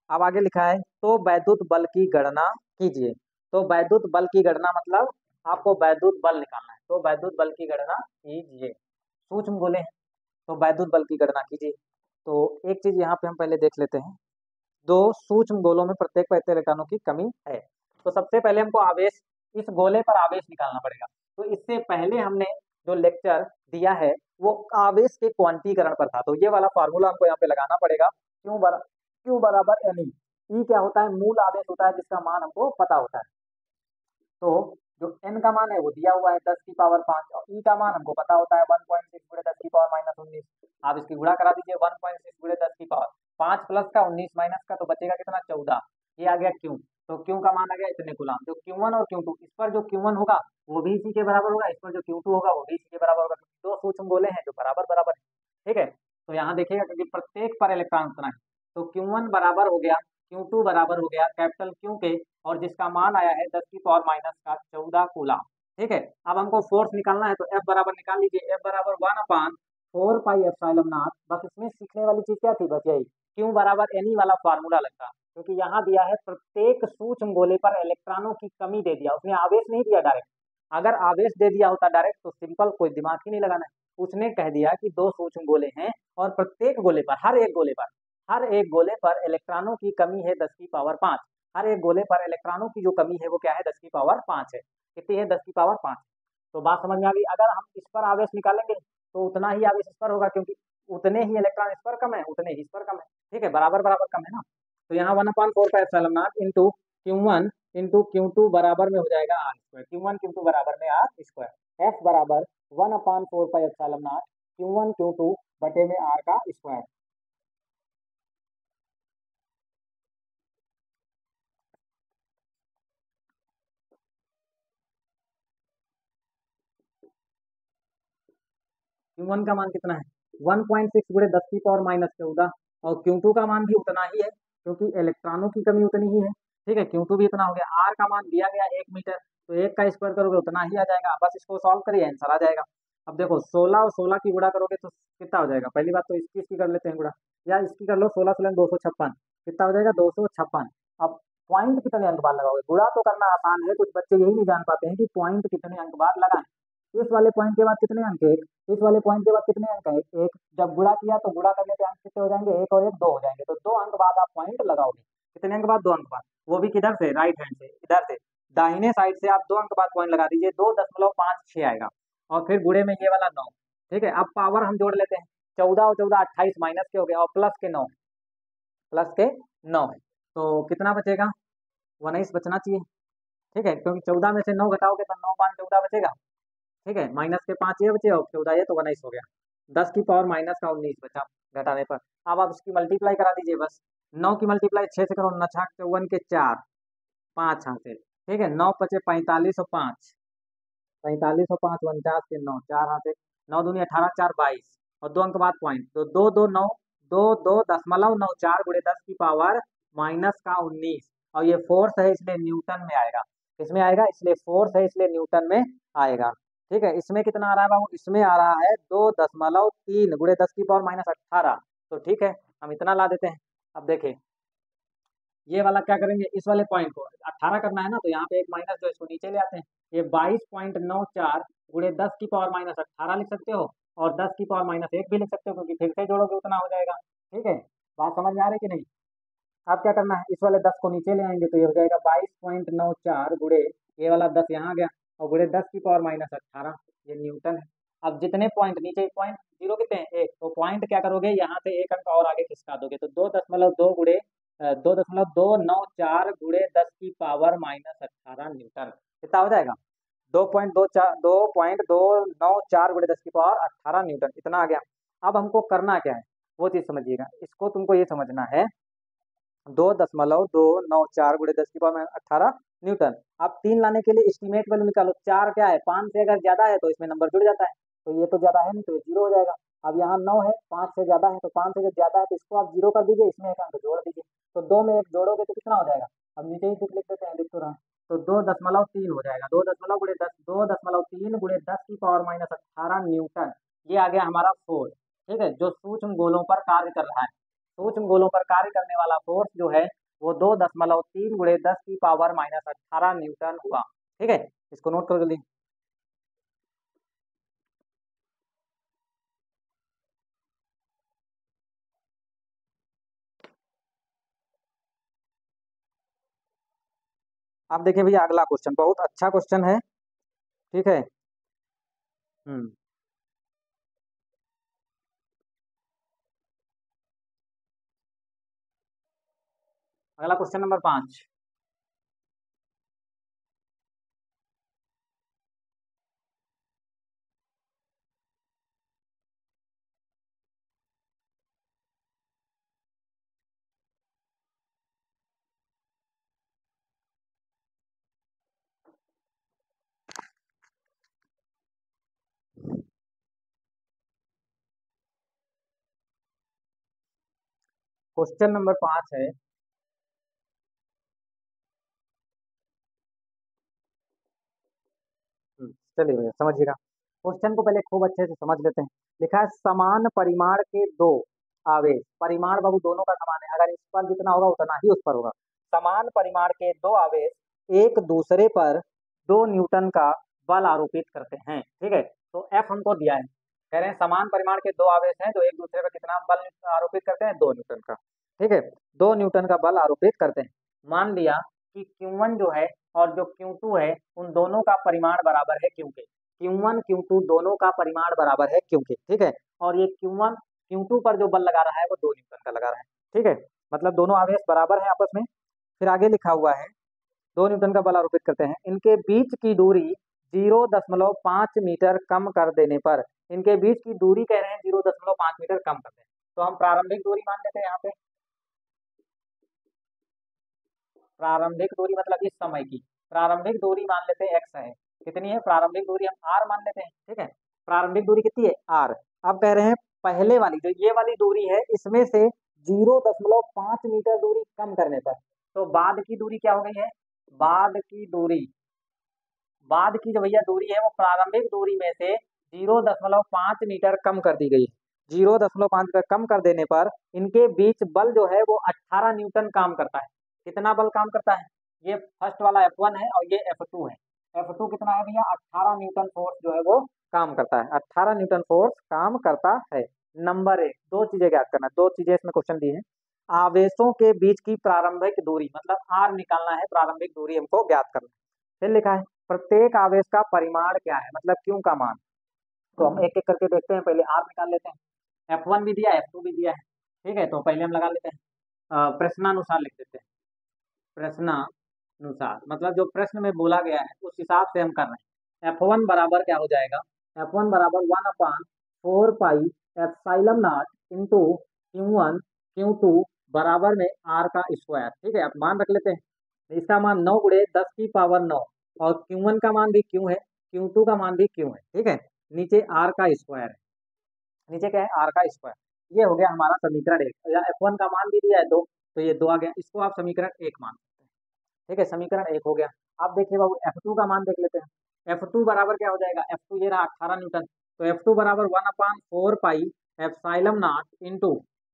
अब आगे लिखा है तो वैद्युत बल की गणना कीजिए। तो वैद्युत बल की गणना मतलब आपको वैद्युत बल निकालना है, तो वैद्युत बल की गणना कीजिए। सूक्ष्म गोले हैं तो वैद्युत बल की गणना कीजिए। तो एक चीज यहाँ पे हम पहले देख लेते हैं, दो सूक्ष्म गोलों में प्रत्येक पर इतने इलेक्ट्रॉनों की कमी है। तो सबसे पहले हमको आवेश, इस गोले पर आवेश निकालना पड़ेगा। तो इससे पहले हमने जो लेक्चर दिया है वो आवेश के क्वांटीकरण पर था, तो ये वाला फार्मूला हमको यहाँ पे लगाना पड़ेगा। क्यू बराबर एन ई क्या होता है, मूल आवेश होता है जिसका मान हमको पता होता है। तो जो n का मान है वो दिया हुआ है 10 की पावर 5 और e का मान हमको पता होता है 1.6 गुणे 10 की पावर -19। आप इसकी गुणा करा दीजिए, 1.6 गुणे 10 की पावर 5 प्लस का 19 माइनस का, तो बचेगा कितना, 14। ये आ गया क्यू, तो क्यू का मान आ गया इतने कूलम। जो Q1 और Q2, इस पर जो Q1 होगा वो भी इसी के बराबर होगा, इस पर जो Q2 होगा वो भी इसी के बराबर होगा, दो सूक्ष्म गोले हैं जो बराबर बराबर है, ठीक है। तो यहाँ देखिएगा क्योंकि प्रत्येक पर इलेक्ट्रॉन उतना है, तो Q1 बराबर हो गया Q2 बराबर हो गया कैपिटल Q के, और जिसका मान आया है 10 की पावर माइनस का 14 कूलम, ठीक है। अब हमको फोर्स निकालना है, तो F बराबर निकाल लीजिए, F बराबर 1/4 पाई एप्सिलॉन नॉट। बस इसमें सीखने वाली चीज क्या थी, बस यही, Q बराबर एनी वाला फार्मूला लगता, क्योंकि यहाँ दिया है प्रत्येक सूक्ष्म गोले पर इलेक्ट्रॉनों की कमी दे दिया, उसने आवेश नहीं दिया डायरेक्ट। अगर आवेश दे दिया होता डायरेक्ट तो सिंपल, कोई दिमाग ही नहीं लगाना है। उसने कह दिया कि दो सूक्ष्म गोले हैं और प्रत्येक गोले पर, हर एक गोले पर इलेक्ट्रॉनों की कमी है 10 की पावर 5। हर एक गोले पर इलेक्ट्रॉनों की जो कमी है वो क्या है, 10 की पावर 5 है। कितनी है, 10 की पावर 5। तो बात समझ में आ गई। अगर हम इस पर आवेश निकालेंगे तो उतना ही आवेश इस पर होगा, क्योंकि उतने ही इलेक्ट्रॉन इस पर कम है, उतने ही इस पर कम है, ठीक है, बराबर बराबर कम है ना। तो यहाँ 1/4 का epsilon not into Q1 into Q2 बराबर में हो जाएगा आर स्क्वायर, Q1 Q2 बराबर में आर स्क्वायर। F बराबर 1/4 का एप्सिलॉन नॉट Q1 Q2 बटे में आर का स्क्वायर। Q1 का मान कितना है, 1.6 गुणे 10 की पावर -14, और Q2 का मान भी उतना ही है क्योंकि इलेक्ट्रॉनों की कमी उतनी ही है, ठीक है। Q2 भी इतना हो गया। R का मान दिया गया 1 मीटर, तो 1 का स्क्वायर करोगे उतना ही आ जाएगा, बस इसको सॉल्व करिए आंसर आ जाएगा। अब देखो 16 और 16 की गुणा करोगे तो कितना हो जाएगा, पहली बात तो इसकी कर लेते हैं गुणा, या इसकी कर लो, 16 16 256, कितना हो जाएगा, 256। अब पॉइंट कितने अंक बाद लगाओगे, गुणा तो करना आसान है, कुछ बच्चे यही नहीं जान पाते हैं कि पॉइंट कितने अंक बाद लगाएं। इस वाले पॉइंट के बाद कितने अंक है, इस वाले पॉइंट के बाद कितने अंक है, एक। जब गुणा किया तो गुणा करने पे अंक कितने हो जाएंगे, एक और एक दो हो जाएंगे, तो 2 अंक बाद आप पॉइंट लगाओगे। कितने अंक बाद, 2 अंक बाद, वो भी किधर से, राइट हैंड से, इधर से दाहिने साइड से आप 2 अंक बाद पॉइंट लगा दीजिए, 2.56 आएगा, और फिर गुणे में ये वाला 9, ठीक है। अब पावर हम जोड़ लेते हैं, 14 और 14 28 माइनस के हो गया, और प्लस के 9, है, तो कितना बचेगा, 19 बचना चाहिए, ठीक है, क्योंकि 14 में से 9 घटाओगे तो 9 5 14 बचेगा, ठीक है। माइनस के 5 ये बचे और 14 ये, तो 19 हो गया। 10 की पावर माइनस का 19 बचा घटाने पर। अब आप इसकी मल्टीप्लाई करा दीजिए, बस 9 की मल्टीप्लाई 6 से करो, 9 छाक 54 के 4, 5 यहाँ से, ठीक है, 9 पचे 45 और 5, 45 और 5 49 के 9, 4 यहाँ से, 9 दूनी 18, 4 22 और 2 अंक बाद पॉइंट, तो 2 2 9, 2 2.94 गुणे 10 की पावर माइनस का 19, और ये फोर्स है इसलिए न्यूटन में आएगा। इसमें आएगा, इसलिए फोर्स है इसलिए न्यूटन में आएगा। ठीक है, इसमें कितना आ रहा है बाबू, इसमें आ रहा है 2.3 गुणे 10 की पावर माइनस 18। तो ठीक है, हम इतना ला देते हैं। अब देखें, ये वाला क्या करेंगे, इस वाले पॉइंट को 18 करना है ना, तो यहाँ पे एक माइनस जो इसको नीचे ले आते हैं। ये 22.94 गुणे 10 की पावर माइनस 18 लिख सकते हो, और 10 की पावर माइनस 1 भी लिख सकते हो, क्योंकि फिर से जोड़ोगे उतना हो जाएगा। ठीक है, बात समझ में आ रही कि नहीं। अब क्या करना है, इस वाले 10 को नीचे ले आएंगे, तो ये हो जाएगा 22.94 गुणे, ये वाला 10 यहाँ आ गया, और गुणे 10 की पावर माइनस 18, ये न्यूटन है। अब जितने पॉइंट नीचे, पॉइंट जीरो कितने हैं, एक, तो पॉइंट क्या करोगे, यहाँ से एक अंक और आगे खिसका दोगे, तो 2.2 गुणे 2.294 गुणे 10 की पावर माइनस 18 न्यूटन, कितना हो जाएगा, 2.294 गुणे 10 की पावर 18 न्यूटन, इतना आ गया। अब हमको करना क्या है, वो चीज समझिएगा, इसको तुमको ये समझना है, 2.294 गुणे 10 की पावर 18 न्यूटन। अब 3 लाने के लिए एस्टीमेट वैल्यू निकालो, 4 क्या है, 5 से अगर ज्यादा है तो इसमें नंबर जुड़ जाता है, तो ये तो ज्यादा है नहीं, तो ये 0 हो जाएगा। अब यहाँ 9 है, 5 से ज्यादा है, तो 5 से जब ज्यादा है तो इसको आप 0 कर दीजिए, इसमें एक अंक जोड़ दीजिए, तो 2 में 1 जोड़ोगे तो कितना हो जाएगा, अब नीचे ही लिख देते हैं, लिख तो रहा, तो 2.3 हो जाएगा, 2.3 गुणे 10 की पावर माइनस 18 न्यूटन, ये आ गया हमारा फोर्स। ठीक है, जो सूक्ष्म गोलों पर कार्य कर रहा है, सूक्ष्म गोलों पर कार्य करने वाला फोर्स जो है वो 2.3 गुणे 10 की पावर माइनस 18 न्यूटन हुआ। ठीक है, इसको नोट कर लीजिए। आप देखिए भैया, अगला क्वेश्चन बहुत अच्छा क्वेश्चन है। ठीक है। हम्म। अगला क्वेश्चन नंबर 5। क्वेश्चन नंबर 5 है, चलिए भैया समझिएगा, क्वेश्चन को पहले खूब अच्छे से समझ लेते हैं। लिखा है समान परिमाण के दो आवेश, परिमाण बाबू दोनों का समान है, अगर इस पर जितना होगा उतना ही उस पर होगा। समान परिमाण के दो आवेश एक दूसरे पर 2 न्यूटन का बल आरोपित करते हैं। ठीक है, तो एफ हमको दिया है, कह रहे हैं समान परिमाण के दो आवेश हैं जो एक दूसरे पर कितना बल आरोपित करते हैं, 2 न्यूटन का। ठीक है, 2 न्यूटन का बल आरोपित करते हैं। मान लिया कि Q1 जो है और जो Q2 है उन दोनों का परिमाण बराबर है, क्योंकि Q1 Q2 दोनों का परिमाण बराबर है, क्योंकि ठीक है, और ये Q1 Q2 पर जो बल लगा रहा है वो 2 न्यूटन का लगा रहा है। ठीक है, मतलब दोनों आवेश बराबर है आपस में। फिर आगे लिखा हुआ है 2 न्यूटन का बल आरोपित करते हैं, इनके बीच की दूरी 0.5 मीटर कम कर देने पर, इनके बीच की दूरी कह रहे हैं 0.5 मीटर कम कर दें, तो हम प्रारंभिक दूरी मान लेते हैं यहाँ पे, प्रारंभिक दूरी मतलब इस समय की प्रारंभिक दूरी मान लेते हैं एक्स है, कितनी है प्रारंभिक दूरी, हम आर मान लेते हैं। ठीक है, प्रारंभिक दूरी कितनी है आर। अब कह रहे हैं पहले वाली जो ये वाली दूरी है इसमें से 0.5 मीटर दूरी कम करने पर, तो बाद की दूरी क्या हो गई है, बाद की दूरी, बाद की जो भैया दूरी है वो प्रारंभिक दूरी में से 0.5 मीटर कम कर दी गई। 0.5 मीटर कम कर देने पर इनके बीच बल जो है वो 18 न्यूटन काम करता है। कितना बल काम करता है, ये फर्स्ट वाला F1 है और ये F2 है। F2 कितना है भैया, 18 न्यूटन फोर्स जो है वो काम करता है, 18 न्यूटन फोर्स काम करता है। नंबर 1, दो चीजें ज्ञात करना, दो चीजें इसमें क्वेश्चन दी है। आवेशों के बीच की प्रारंभिक दूरी मतलब आर निकालना है, प्रारंभिक दूरी हमको ज्ञात करना है। फिर लिखा है प्रत्येक आवेश का परिमाण क्या है, मतलब क्यों का मान। तो हम एक एक करके देखते हैं, पहले आर निकाल लेते हैं। F1 भी दिया है, F2 भी दिया है। ठीक है, तो पहले हम लगा लेते हैं, प्रश्नानुसार लिख देते हैं, प्रश्नानुसार मतलब जो प्रश्न में बोला गया है उस हिसाब से हम कर रहे हैं। F1 बराबर क्या हो जाएगा, F1 बराबर 1/4 पाई इंटू Q1 Q2 बराबर में आर का स्क्वायर। ठीक है, आप मान रख लेते हैं, इसका मान 9 गुणे 10 की पावर 9, और Q1 का मान भी क्यों है, Q2 का मान भी क्यों है। ठीक है, नीचे आर का स्क्वायर है, नीचे क्या है आर का स्क्वायर। ये हो गया हमारा समीकरण एक, या F1 का मान भी दिया है 2, तो ये 2 आ गया, इसको आप समीकरण एक मान सकते हैं। ठीक है, समीकरण एक हो गया। अब देखिए बाबू F2 का मान देख लेते हैं। F2 बराबर क्या हो जाएगा, F2 ये रहा 18 न्यूटन, तो F2 बराबर 1/4 pi epsilon not into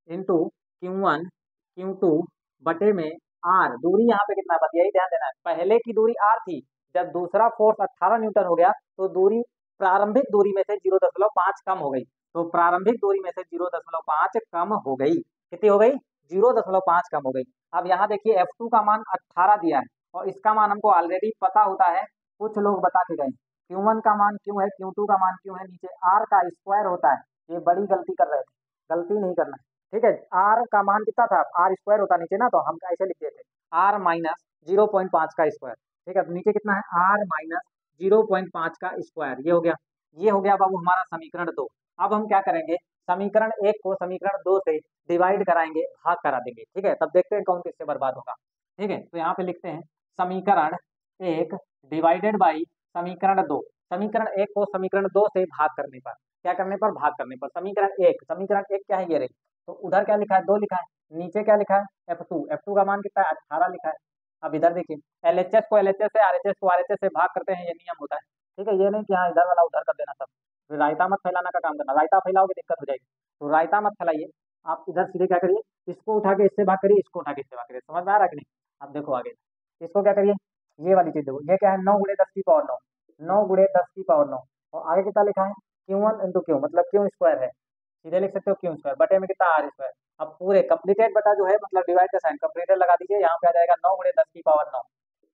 into Q1 Q2 बटे में आर। दूरी यहाँ पे कितना बस यही ध्यान देना है, पहले की दूरी आर थी, जब दूसरा फोर्स 18 न्यूटन हो गया तो दूरी प्रारंभिक दूरी में से 0.5 कम हो गई, तो प्रारंभिक दूरी में से 0.5 कम हो गई। कितनी हो गई, 0.5 कम हो गई। अब यहाँ देखिए F2 का मान 18 दिया है और इसका मान हमको ऑलरेडी पता होता है, कुछ लोग बता के गए। Q1 का मान क्यों है, Q2 का मान क्यों है, नीचे R का स्क्वायर होता है। ये बड़ी गलती कर रहे थे, गलती नहीं करना है। ठीक है, R का मान कितना था, R स्क्वायर होता नीचे ना, तो हम ऐसे लिख देते R माइनस 0.5 का स्क्वायर। ठीक है, तो नीचे कितना है R माइनस 0.5 का स्क्वायर, ये हो गया। ये हो गया बाबू हमारा समीकरण 2। अब हम क्या करेंगे, समीकरण 1 को समीकरण 2 से डिवाइड कराएंगे, भाग करा देंगे। ठीक है, तब देखते हैं कौन किससे बर्बाद होगा। ठीक है, तो यहाँ पे लिखते हैं समीकरण 1 डिवाइडेड बाई समीकरण 2। समीकरण 1 को समीकरण 2 से भाग करने पर, क्या करने पर, भाग करने पर। समीकरण 1 क्या है, ये रही, तो उधर क्या लिखा है 2 लिखा है, नीचे क्या लिखा है F2 का मान कितना है 18 लिखा है। अब इधर देखिए LHS को LHS से, RHS को RHS से भाग करते हैं, ये नियम होता है। ठीक है, ये नहीं कि हाँ इधर वाला उधर कर देना सब, फिर रायता मत फैलाना का काम करना, रायता फैलाओगे दिक्कत हो जाएगी। तो रायता मत फैलाइए, आप इधर सीधे क्या करिए, इसको उठा के इससे भाग करिए, इसको उठा के इससे भाग करिए। समझ में आ रहा है कि नहीं, अब देखो आगे इसको क्या करिए, ये वाली चीज देखो, ये क्या है 9 गुणे 10 की पावर 9, 9 गुणे 10 की पावर 9, और आगे कितना लिखा है Q1 इंटू क्यू, मतलब क्यू स्क्वायर है, सीधे लिख सकते हो क्यू स्क्वायर बटे में कितना आर स्क्वायर। अब पूरे कंप्लीटेड बटा जो है मतलब डिवाइड का साइन कंप्लीटेड लगा दीजिए, यहाँ पे आ जाएगा 9 गुणे 10 की पावर 9,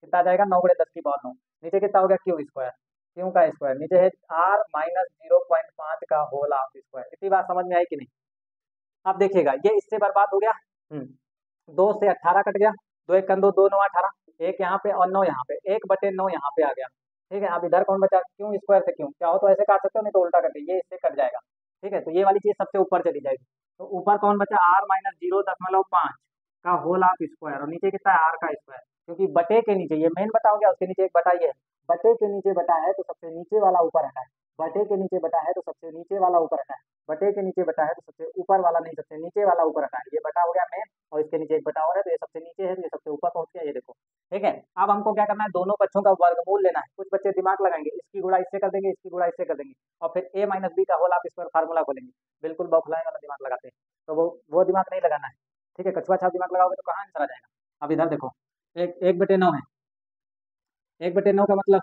कितना आ जाएगा 9 गुणे 10 की पावर 9, नीचे कितना हो गया क्यू स्क्वायर, क्यू का स्क्वायर, नीचे है आर माइनस 0.5 का होल हाफ स्क्वायर। इतनी बात समझ में आई कि नहीं। अब देखिएगा ये इससे बर्बाद हो गया, 2 से 18 कट गया, 2 एक दो, 2 9 18, एक यहाँ पे और 9 यहाँ पे, 1/9 यहाँ पे आ गया। ठीक है, अब इधर कौन बचा, क्यों स्क्वायर से क्यों, चाहो तो ऐसे काट सकते हो, नहीं तो उल्टा करके ये इससे कट जाएगा। ठीक है, तो ये वाली चीज सबसे ऊपर चली जाएगी, तो ऊपर कौन बचा आर माइनस 0.5 का होल हाफ स्क्वायर, और नीचे कितना है आर का स्क्वायर, क्योंकि बटे के नीचे ये मेन बटा हो गया, उसके नीचे एक बटा ये है, बटे के नीचे बटा है तो सबसे नीचे वाला ऊपर हटा है, बटे के नीचे बटा है तो सबसे नीचे वाला ऊपर हटा है, बटे के नीचे बटा है तो सबसे ऊपर वाला नहीं सबसे नीचे वाला ऊपर हटा है। ये बटा हो गया मेन, और इसके नीचे एक बटा और है, तो ये सबसे नीचे है तो ये सबसे ऊपर पहुंच गया, ये देखो। ठीक है, अब हमको क्या करना है, दोनों पक्षों का वर्गमूल लेना है। कुछ बच्चे दिमाग लगाएंगे, इसकी गुणा इससे कर देंगे, इसकी गुणा इससे कर देंगे, और फिर a माइनस बी का होल हाफ स्क्वायर फार्मूला खोलेंगे। बिल्कुल बौखलाने वाला दिमाग लगाते हैं, तो वो दिमाग नहीं लगाना है। ठीक है, कछुआ छाप दिमाग लगाओगे तो कहाँ आंसर आ जाएगा। अब इधर देखो, 1/9 है, 1/9 का मतलब,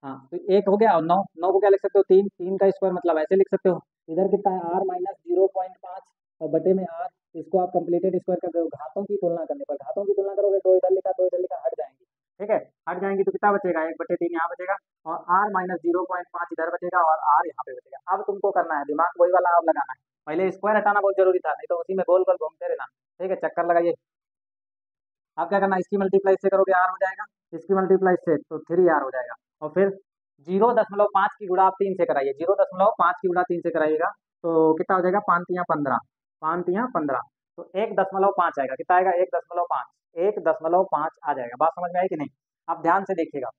हाँ तो 1 हो गया, और 9 9 को क्या लिख सकते हो, 3 3 का स्क्वायर मतलब ऐसे लिख सकते हो। इधर कितना है आर माइनस 0.5 और बटे में आर, इसको आप कंप्लीटेड स्क्वायर कर दो, घातों की तुलना करने पर, घातों की तुलना करोगे, 2 इधर लिखा 2 इधर लिखा हट जाएंगे। ठीक है, हट जाएंगी तो कितना बचेगा, 1/3 यहाँ बचेगा, और आर माइनस 0.5 इधर बचेगा, और आर यहाँ पे बचेगा। अब तुमको करना है दिमाग वही वाला अब लगाना है, पहले स्क्वायर हटाना बहुत जरूरी था, नहीं तो उसी में गोल गोल घूमते रहना। ठीक है, चक्कर लगाइए। अब क्या करना, इसकी मल्टीप्लाई से करोगे आर हो जाएगा, इसकी मल्टीप्लाई से तो 3 आर हो जाएगा, और फिर 0.5 की गुणा आप 3 से कराइए, 0.5 की गुणा 3 से कराइएगा तो कितना हो जाएगा, 5 तियाँ 15, 5 तियाँ 15, तो 1.5 आएगा, कितना आएगा 1.5, 1.5 आ जाएगा। बात समझ में आई कि नहीं। अब ध्यान से देखिएगा,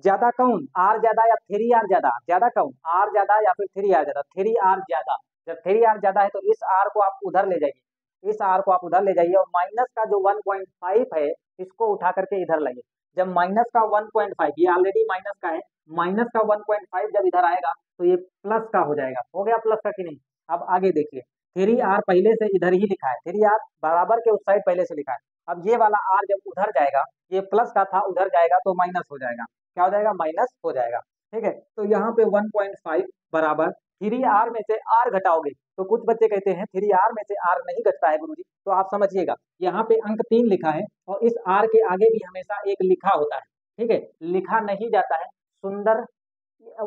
ज्यादा कौन, आर ज्यादा या 3 आर ज्यादा, ज्यादा कौन आर ज्यादा या फिर 3 आर ज्यादा, 3 आर ज्यादा। जब 3 आर ज्यादा है तो इस आर को आप उधर ले जाइए, इस आर को आप उधर ले जाइए, और माइनस का जो 1.5 है इसको उठा करके इधर लाइए। जब माइनस का 1.5, ये ऑलरेडी माइनस का है, माइनस का 1.5 जब इधर आएगा तो ये प्लस का हो जाएगा, हो गया प्लस का कि नहीं। अब आगे देखिए, 3 आर पहले से इधर ही लिखा है, 3 आर बराबर के उस साइड पहले से लिखा है। अब ये वाला आर जब उधर जाएगा, ये प्लस का था उधर जाएगा तो माइनस हो जाएगा, क्या हो जाएगा, माइनस हो जाएगा। ठीक है, तो यहाँ पे 1.5 बराबर 3 आर में से आर घटाओगे, तो कुछ बच्चे कहते हैं 3 आर में से आर नहीं घटता है गुरुजी, तो आप समझिएगा यहाँ पे अंक 3 लिखा है, और इस आर के आगे भी हमेशा एक लिखा होता है। ठीक है, लिखा नहीं जाता है, सुंदर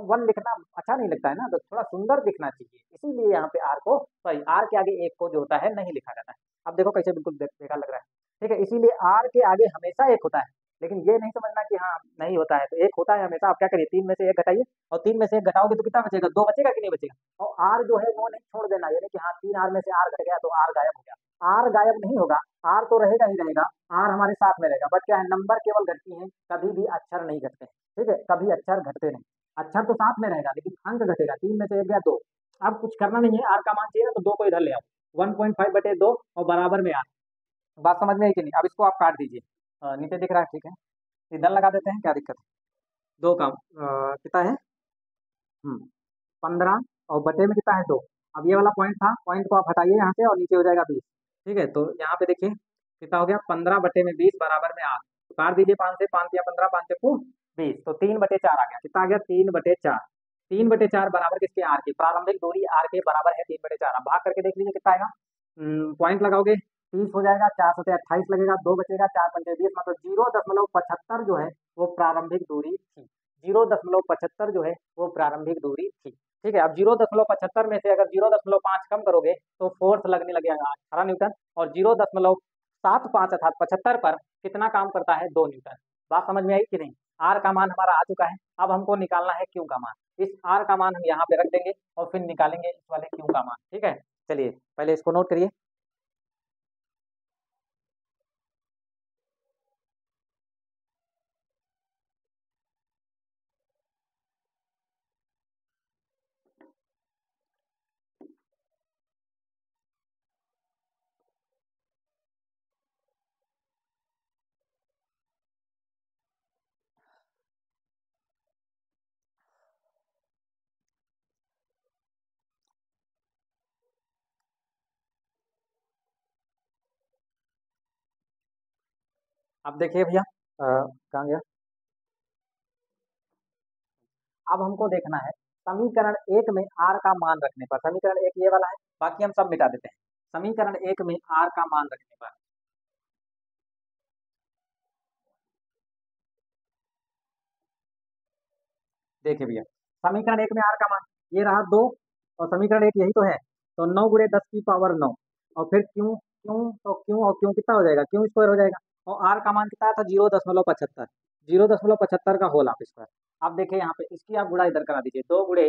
1 लिखना अच्छा नहीं लगता है ना, तो थोड़ा सुंदर दिखना चाहिए, इसीलिए यहाँ पे आर को, सॉरी आर के आगे 1 को जो होता है नहीं लिखा जाता है। अब देखो कैसे बिल्कुल बेकार लग रहा है। ठीक है, इसीलिए आर के आगे हमेशा 1 होता है, लेकिन ये नहीं समझना कि हाँ नहीं होता है, तो 1 होता है हमेशा। आप क्या करिए, 3 में से 1 घटाइए, और 3 में से 1 घटाओगे तो कितना बचेगा, 2 बचेगा कि नहीं बचेगा। और आर जो है वो नहीं छोड़ देना, यानी कि हाँ 3 आर में से आर घट गया तो आर गायब हो गया, आर गायब नहीं होगा, आर तो रहेगा ही रहेगा, आर हमारे साथ में रहेगा, बट क्या है नंबर केवल घटती है, कभी भी अक्षर नहीं घटते हैं। ठीक है, कभी अक्षर घटते नहीं, अक्षर तो साथ में रहेगा लेकिन अंक घटेगा, 3 में से 1 गया 2। अब कुछ करना नहीं है, आर का मान चाहिए ना तो 2 को इधर ले आओ, 1.5/2 और बराबर में आर। बात समझ में आई कि नहीं? अब इसको आप काट दीजिए। नीचे दिख रहा है, ठीक है, इधर लगा देते हैं, क्या दिक्कत है। 2 का कितना है? 15 और बटे में कितना है 2। अब ये वाला पॉइंट था, पॉइंट को आप हटाइए यहाँ से और नीचे हो जाएगा 20। ठीक है, तो यहाँ पे देखिए कितना हो गया, 15/20 बराबर में 8। तो काट दीजिए 5 से, 5 या 15, 5 से 20, तो 3/4 आ गया। कितना आ गया? 3/4। 3/4 बराबर किसके? आर के। प्रारंभिक दूरी आर के बराबर है 3/4। अब भाग करके देख लीजिए कितना आएगा। पॉइंट लगाओगे 30 हो जाएगा, 4 से 28 लगेगा, 2 बचेगा, 4 पंचे 20, मतलब 0.75 जो है वो प्रारंभिक दूरी थी। 0.75 जो है वो प्रारंभिक दूरी थी। ठीक है, अब 0.75 में से अगर 0.5 कम करोगे तो फोर्स लगने लगेगा 18 न्यूटन, और 0.75 अर्थात 75 पर कितना काम करता है? 2 न्यूटन। बात समझ में आई कि नहीं? आर का मान हमारा आ चुका है, अब हमको निकालना है क्यू का मान। इस आर का मान हम यहाँ पे रख देंगे और फिर निकालेंगे इस वाले क्यू का मान। ठीक है, चलिए पहले इसको नोट करिए। अब देखिए भैया, कहाँ गया? अब हमको देखना है समीकरण एक में आर का मान रखने पर, समीकरण एक ये वाला है, बाकी हम सब मिटा देते हैं। समीकरण एक में आर का मान रखने पर देखिए भैया, समीकरण एक में आर का मान ये रहा 2, और समीकरण एक यही तो है। तो 9 × 10⁻9, और फिर क्यों, क्यों तो क्यों, और क्यों कितना हो जाएगा? क्यों स्क्वायर हो जाएगा। और आर का मान कितना था? 0.75। 0.75 का होल आप स्क्वायर। अब देखिए यहाँ पे इसकी आप गुणा इधर करा दीजिए, 2 ×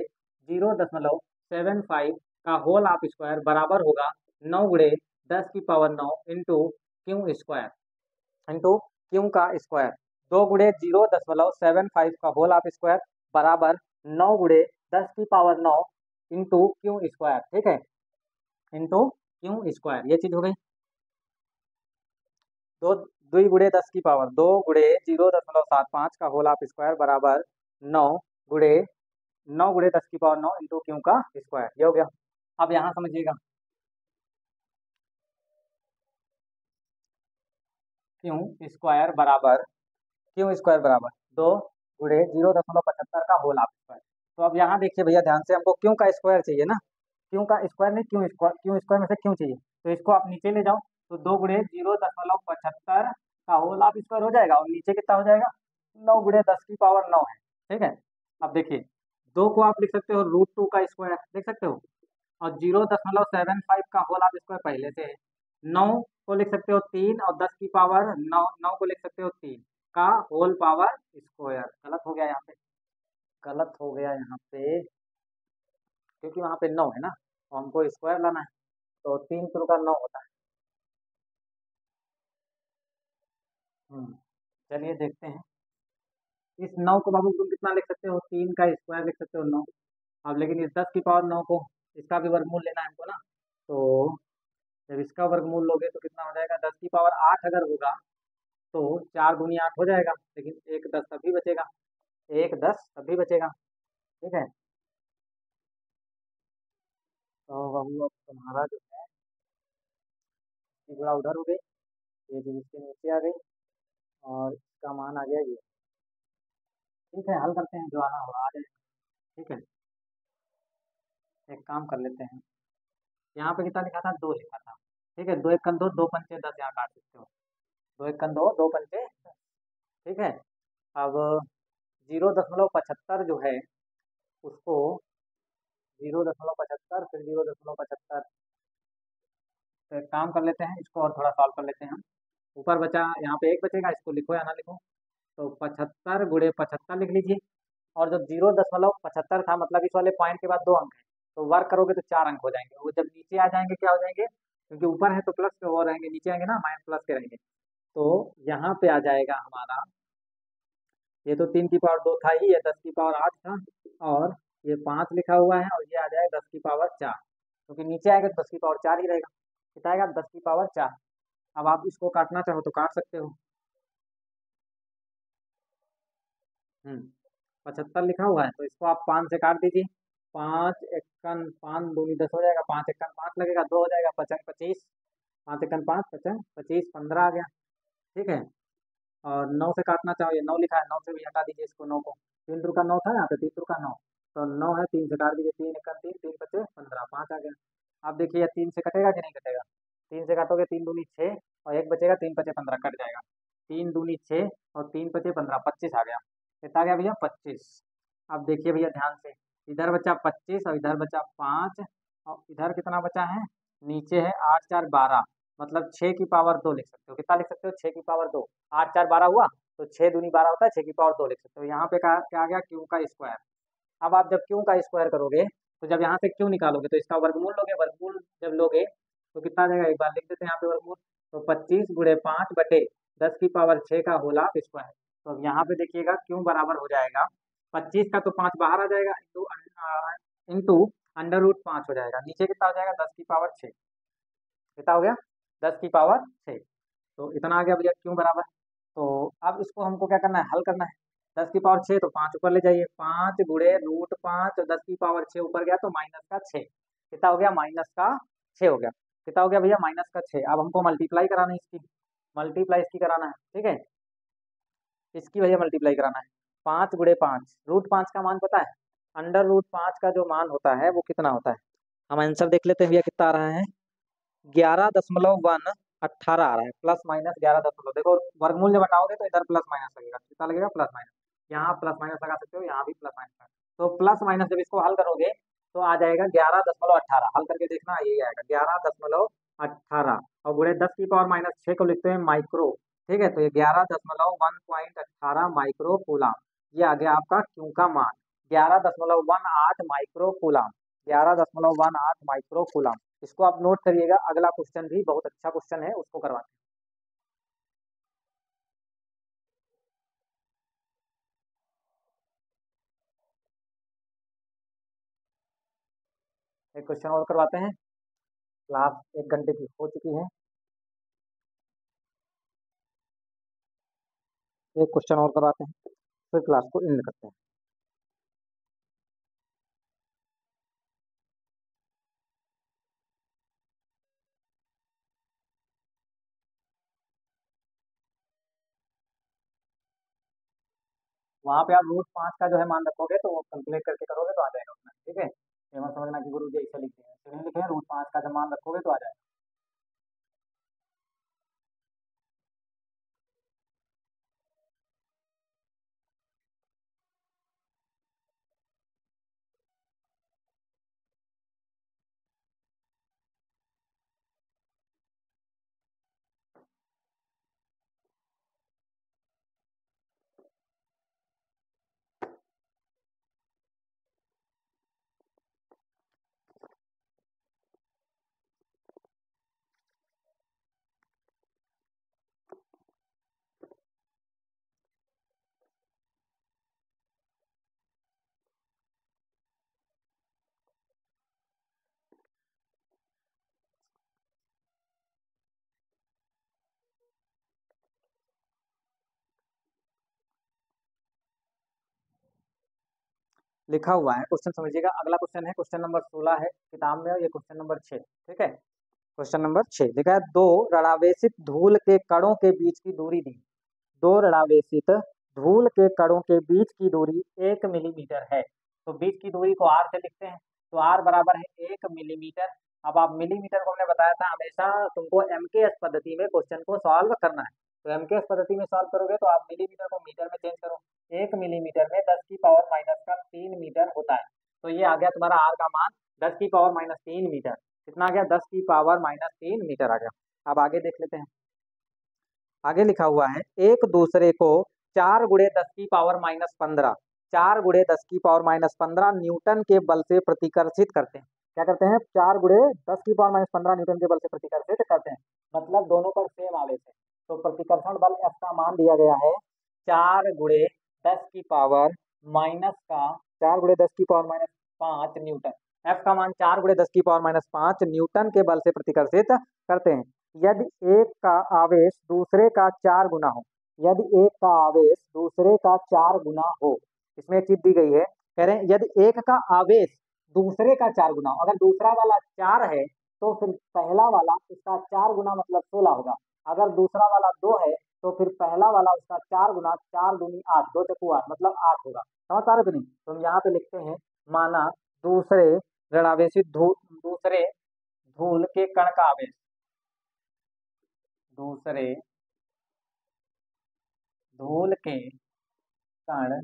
0.75 का होल आप स्क्वायर बराबर होगा 9 × 10⁻9 इंटू क्यों स्क्वायर, इंटू क्यों का स्क्वायर। 2 × 0.75 का होल आप स्क्वायर बराबर 9 × 10⁻9 इंटू क्यों स्क्वायर। ठीक है, इंटू क्यों स्क्वायर, ये चीज हो गई। दो, 2 × 10⁻, 2 × 0.75 का होल आप स्क्वायर बराबर 9 गुणे 9 × 10⁻9 इंटू क्यों का स्क्वायर, ये हो गया। अब यहाँ समझिएगा, क्यों स्क्वायर बराबर 2 × 0.75 का होल आप स्क्वायर। तो अब यहाँ देखिए भैया ध्यान से, हमको क्यों का स्क्वायर चाहिए ना, क्यों का स्क्वायर नहीं, क्यों स्क्वायर में से क्यों चाहिए। तो इसको आप नीचे ले जाओ, तो 2 × 0.75 का होल आप स्क्वायर हो जाएगा, और नीचे कितना हो जाएगा? 9 × 10⁻9 है। ठीक है, अब देखिए 2 को आप लिख सकते हो √2 का स्क्वायर लिख सकते हो, और 0.75 का होल आप स्क्वायर पहले से है। 9 को लिख सकते हो 3, और 10⁻9, 9 को लिख सकते हो 3 का होल पावर स्क्वायर। गलत हो गया यहाँ पे, गलत हो गया यहाँ पे, क्योंकि वहाँ पे 9 है ना, तो हमको स्क्वायर लाना है, तो 3 × 9 होता है। हम्म, चलिए देखते हैं। इस 9 को बाबू तुम कितना लिख सकते हो? 3 का स्क्वायर लिख सकते हो 9। अब लेकिन इस 10⁻9 को, इसका भी वर्गमूल लेना है हमको ना, तो जब इसका वर्गमूल लोगे तो कितना हो जाएगा? 10⁻8 अगर होगा तो 4 × 8 हो जाएगा, लेकिन एक 10 तभी बचेगा, एक 10 तभी बचेगा। ठीक है, तो बाबू अब तुम्हारा जो है ये गुणा उधर हो गई, ये चीज इसके नीचे आ गई, और इसका मान आ गया ये। ठीक है, हल करते हैं, जो आना होगा आ जाएगा। ठीक है, एक काम कर लेते हैं, यहाँ पे कितना लिखा था? 2 लिखा था। ठीक है, 2 × 1 = 2, 2 × 5 = 10, यहाँ काट सकते हो। 2 × 1 = 2, 2 × 5 = 10। ठीक है, अब 0.75 जो है उसको 0.75 फिर 0.75, तो एक काम कर लेते हैं, इसको और थोड़ा सॉल्व कर लेते हैं हम। ऊपर बचा, यहाँ पे एक बचेगा, इसको लिखो या ना लिखो, तो 75 × 75 लिख लीजिए। और जब 0.75 था, मतलब इस वाले पॉइंट के बाद 2 अंक है, तो वर्क करोगे तो 4 अंक हो जाएंगे। वो जब नीचे आ जाएंगे क्या हो जाएंगे? क्योंकि ऊपर है तो प्लस के वो रहेंगे, नीचे आएंगे ना माइनस प्लस के रहेंगे। तो यहाँ पे आ जाएगा हमारा ये तो 3 की पावर 2 था ही, ये 10 की पावर 8 था, और ये 5 लिखा हुआ है, और ये आ जाएगा 10 की पावर 4, क्योंकि नीचे आएगा तो 10 की पावर 4 ही रहेगा। कितना आएगा? 10 की पावर 4। अब आप इसको काटना चाहो तो काट सकते हो। 75 लिखा हुआ है, तो इसको आप 5 से काट दीजिए। 5 एकन 5 दूनी 10 हो जाएगा, 5 एकन 5 लगेगा, 2 हो जाएगा, 25। 5 एकन 5 25 15 आ गया। ठीक है। और 9 से काटना चाहो, ये 9 लिखा है, 9 से भी हटा दीजिए इसको, 9 को। 3 2 का 9 था यहाँ पे, 3 2 का 9, तो 9 है, 3 से काट दीजिए, 3 एकन 3, 3 25 15, 5 आ गया। अब देखिए 3 से कटेगा कि नहीं कटेगा? 3 से काटोगे, 3 दूनी 6, और एक बचेगा, 3 5 15 कट जाएगा। 3 दूनी 6 और 3 5 15, 25 आ गया। कितना आ गया भैया? 25। अब देखिए भैया ध्यान से, इधर बचा 25 और इधर बचा 5, और इधर कितना बचा है? नीचे है 8 4 12, मतलब 6 की पावर 2 लिख सकते हो। कितना लिख सकते हो? 6 की पावर 2। 8 4 12 हुआ, तो 6 दूनी 12 होता है, 6 की पावर 2 लिख सकते हो। यहाँ पे क्या आ गया? क्यू का स्क्वायर। अब आप जब क्यू का स्क्वायर करोगे, तो जब यहाँ से क्यू निकालोगे तो इसका वर्गमूल लोगे, वर्गमूल जब लोगे तो कितना आ जाएगा? एक बार लिख देते हैं यहाँ पे वर्गमूल। तो 25 × 5/10 की पावर 6 का होल ऑफ स्क्वायर। तो अब यहाँ पे देखिएगा क्यू बराबर हो जाएगा 25 का, तो 5 बाहर आ जाएगा, इंटू √5 हो जाएगा। नीचे कितना हो जाएगा? 10 की पावर 6। कितना हो गया? 10 की पावर 6। तो इतना आ गया भैया क्यों बराबर। तो अब इसको हमको क्या करना है? हल करना है। 10 की पावर 6, तो 5 ऊपर ले जाइए, 5 × √5, 10 की पावर 6 ऊपर गया तो -6। कितना हो गया? -6 हो गया। कितना हो गया भैया? -6। अब हमको मल्टीप्लाई कराना है इसकी, मल्टीप्लाई इसकी कराना है। ठीक है, इसकी भैया मल्टीप्लाई कराना है। 5 × 5, √5 का मान पता है? √5 का जो मान होता है वो कितना होता है? हम आंसर देख लेते हैं भैया कितना आ रहा है। 11.118 आ रहा है, प्लस माइनस 11 देखो, वर्गमूल जब हटाओगे तो इधर प्लस माइनस लगेगा। कितना लगेगा? Plus minus. यहाँ प्लस माइनस लगा सकते हो, यहाँ भी प्लस माइनस। तो प्लस माइनस जब इसको हल करोगे तो आ जाएगा 11.18। हल करके देखना, यही आएगा 11.18, और गुणे 10 की पावर -6 को लिखते हैं माइक्रो। ठीक है, तो ये 11.1.18 माइक्रो कूलाम। ये आ गया आपका क्यू का मान, 11.18 माइक्रो कूलाम। 11.18 micro coulomb. इसको आप नोट करिएगा, अगला क्वेश्चन भी बहुत अच्छा क्वेश्चन है, उसको करवाते हैं। एक क्वेश्चन और करवाते हैं, क्लास 1 घंटे की हो चुकी है। एक क्वेश्चन और करवाते हैं, फिर क्लास को एंड करते हैं। वहाँ पे आप √5 का जो है मान रखोगे, तो वो कैलकुलेट करके करोगे तो आ जाएगा उतना। ठीक है, ये मत समझना कि गुरु जी ऐसे लिखते हैं, ऐसे नहीं लिखे हैं। √5 का जब मान रखोगे तो आ जाएगा। लिखा हुआ है, क्वेश्चन समझिएगा। अगला क्वेश्चन है, क्वेश्चन नंबर 16 है किताब में, और ये क्वेश्चन नंबर 6। ठीक है, क्वेश्चन नंबर 6 लिखा है, दो ऋणावेशित धूल के कणों के बीच की दूरी दी। दो ऋणावेशित धूल के कणों के बीच की दूरी 1 मिलीमीटर है। तो बीच की दूरी को आर से लिखते हैं, तो आर बराबर है 1 मिलीमीटर। अब आप मिलीमीटर को हमने बताया था, हमेशा तुमको एमकेएस पद्धति में क्वेश्चन को सॉल्व करना है। तो एमकेएस पद्धति में सॉल्व करोगे तो आप मिलीमीटर को मीटर में चेंज करो। 1 मिलीमीटर में 10 की पावर -3 मीटर होता है। तो ये आ गया तुम्हारा आर का मान, 10 की पावर -3 मीटर। कितना आ गया? 10 की पावर -3 मीटर आ गया। अब आगे देख लेते हैं। आगे लिखा हुआ है, एक दूसरे को 4 × 10 की पावर -15, 4 × 10 की पावर -15 न्यूटन के बल से प्रतिकर्षित करते हैं। क्या करते हैं? 4 × 10 की पावर -15 न्यूटन के बल से प्रतिकर्षित करते हैं। मतलब दोनों पर सेम आवेश है। तो प्रतिकर्षण बल F का मान दिया गया है 4 × 10 की पावर माइनस का 4 गुणे 10 की पावर माइनस 5 न्यूटन। एफ का मान 4 गुणे 10 की पावर माइनस 5 न्यूटन के बल से प्रतिकर्षित करते हैं यदि एक का आवेश दूसरे का 4 गुना हो। यदि एक का आवेश दूसरे का 4 गुना हो, इसमें एक चीज दी गई है, कह रहे हैं यदि एक का आवेश दूसरे का 4 गुना हो। अगर दूसरा वाला 4 है तो फिर पहला वाला उसका 4 गुना मतलब 16 होगा। अगर दूसरा वाला 2 है तो फिर पहला वाला उसका 4 गुना 4 दूनी 8, 2 चक्कू 8 मतलब 8 होगा। समझ पा रहे हो कि नहीं? तो हम यहाँ पे लिखते हैं माना दूसरे ऋणावेशित दूसरे धूल के कण का आवेश, दूसरे धूल के कण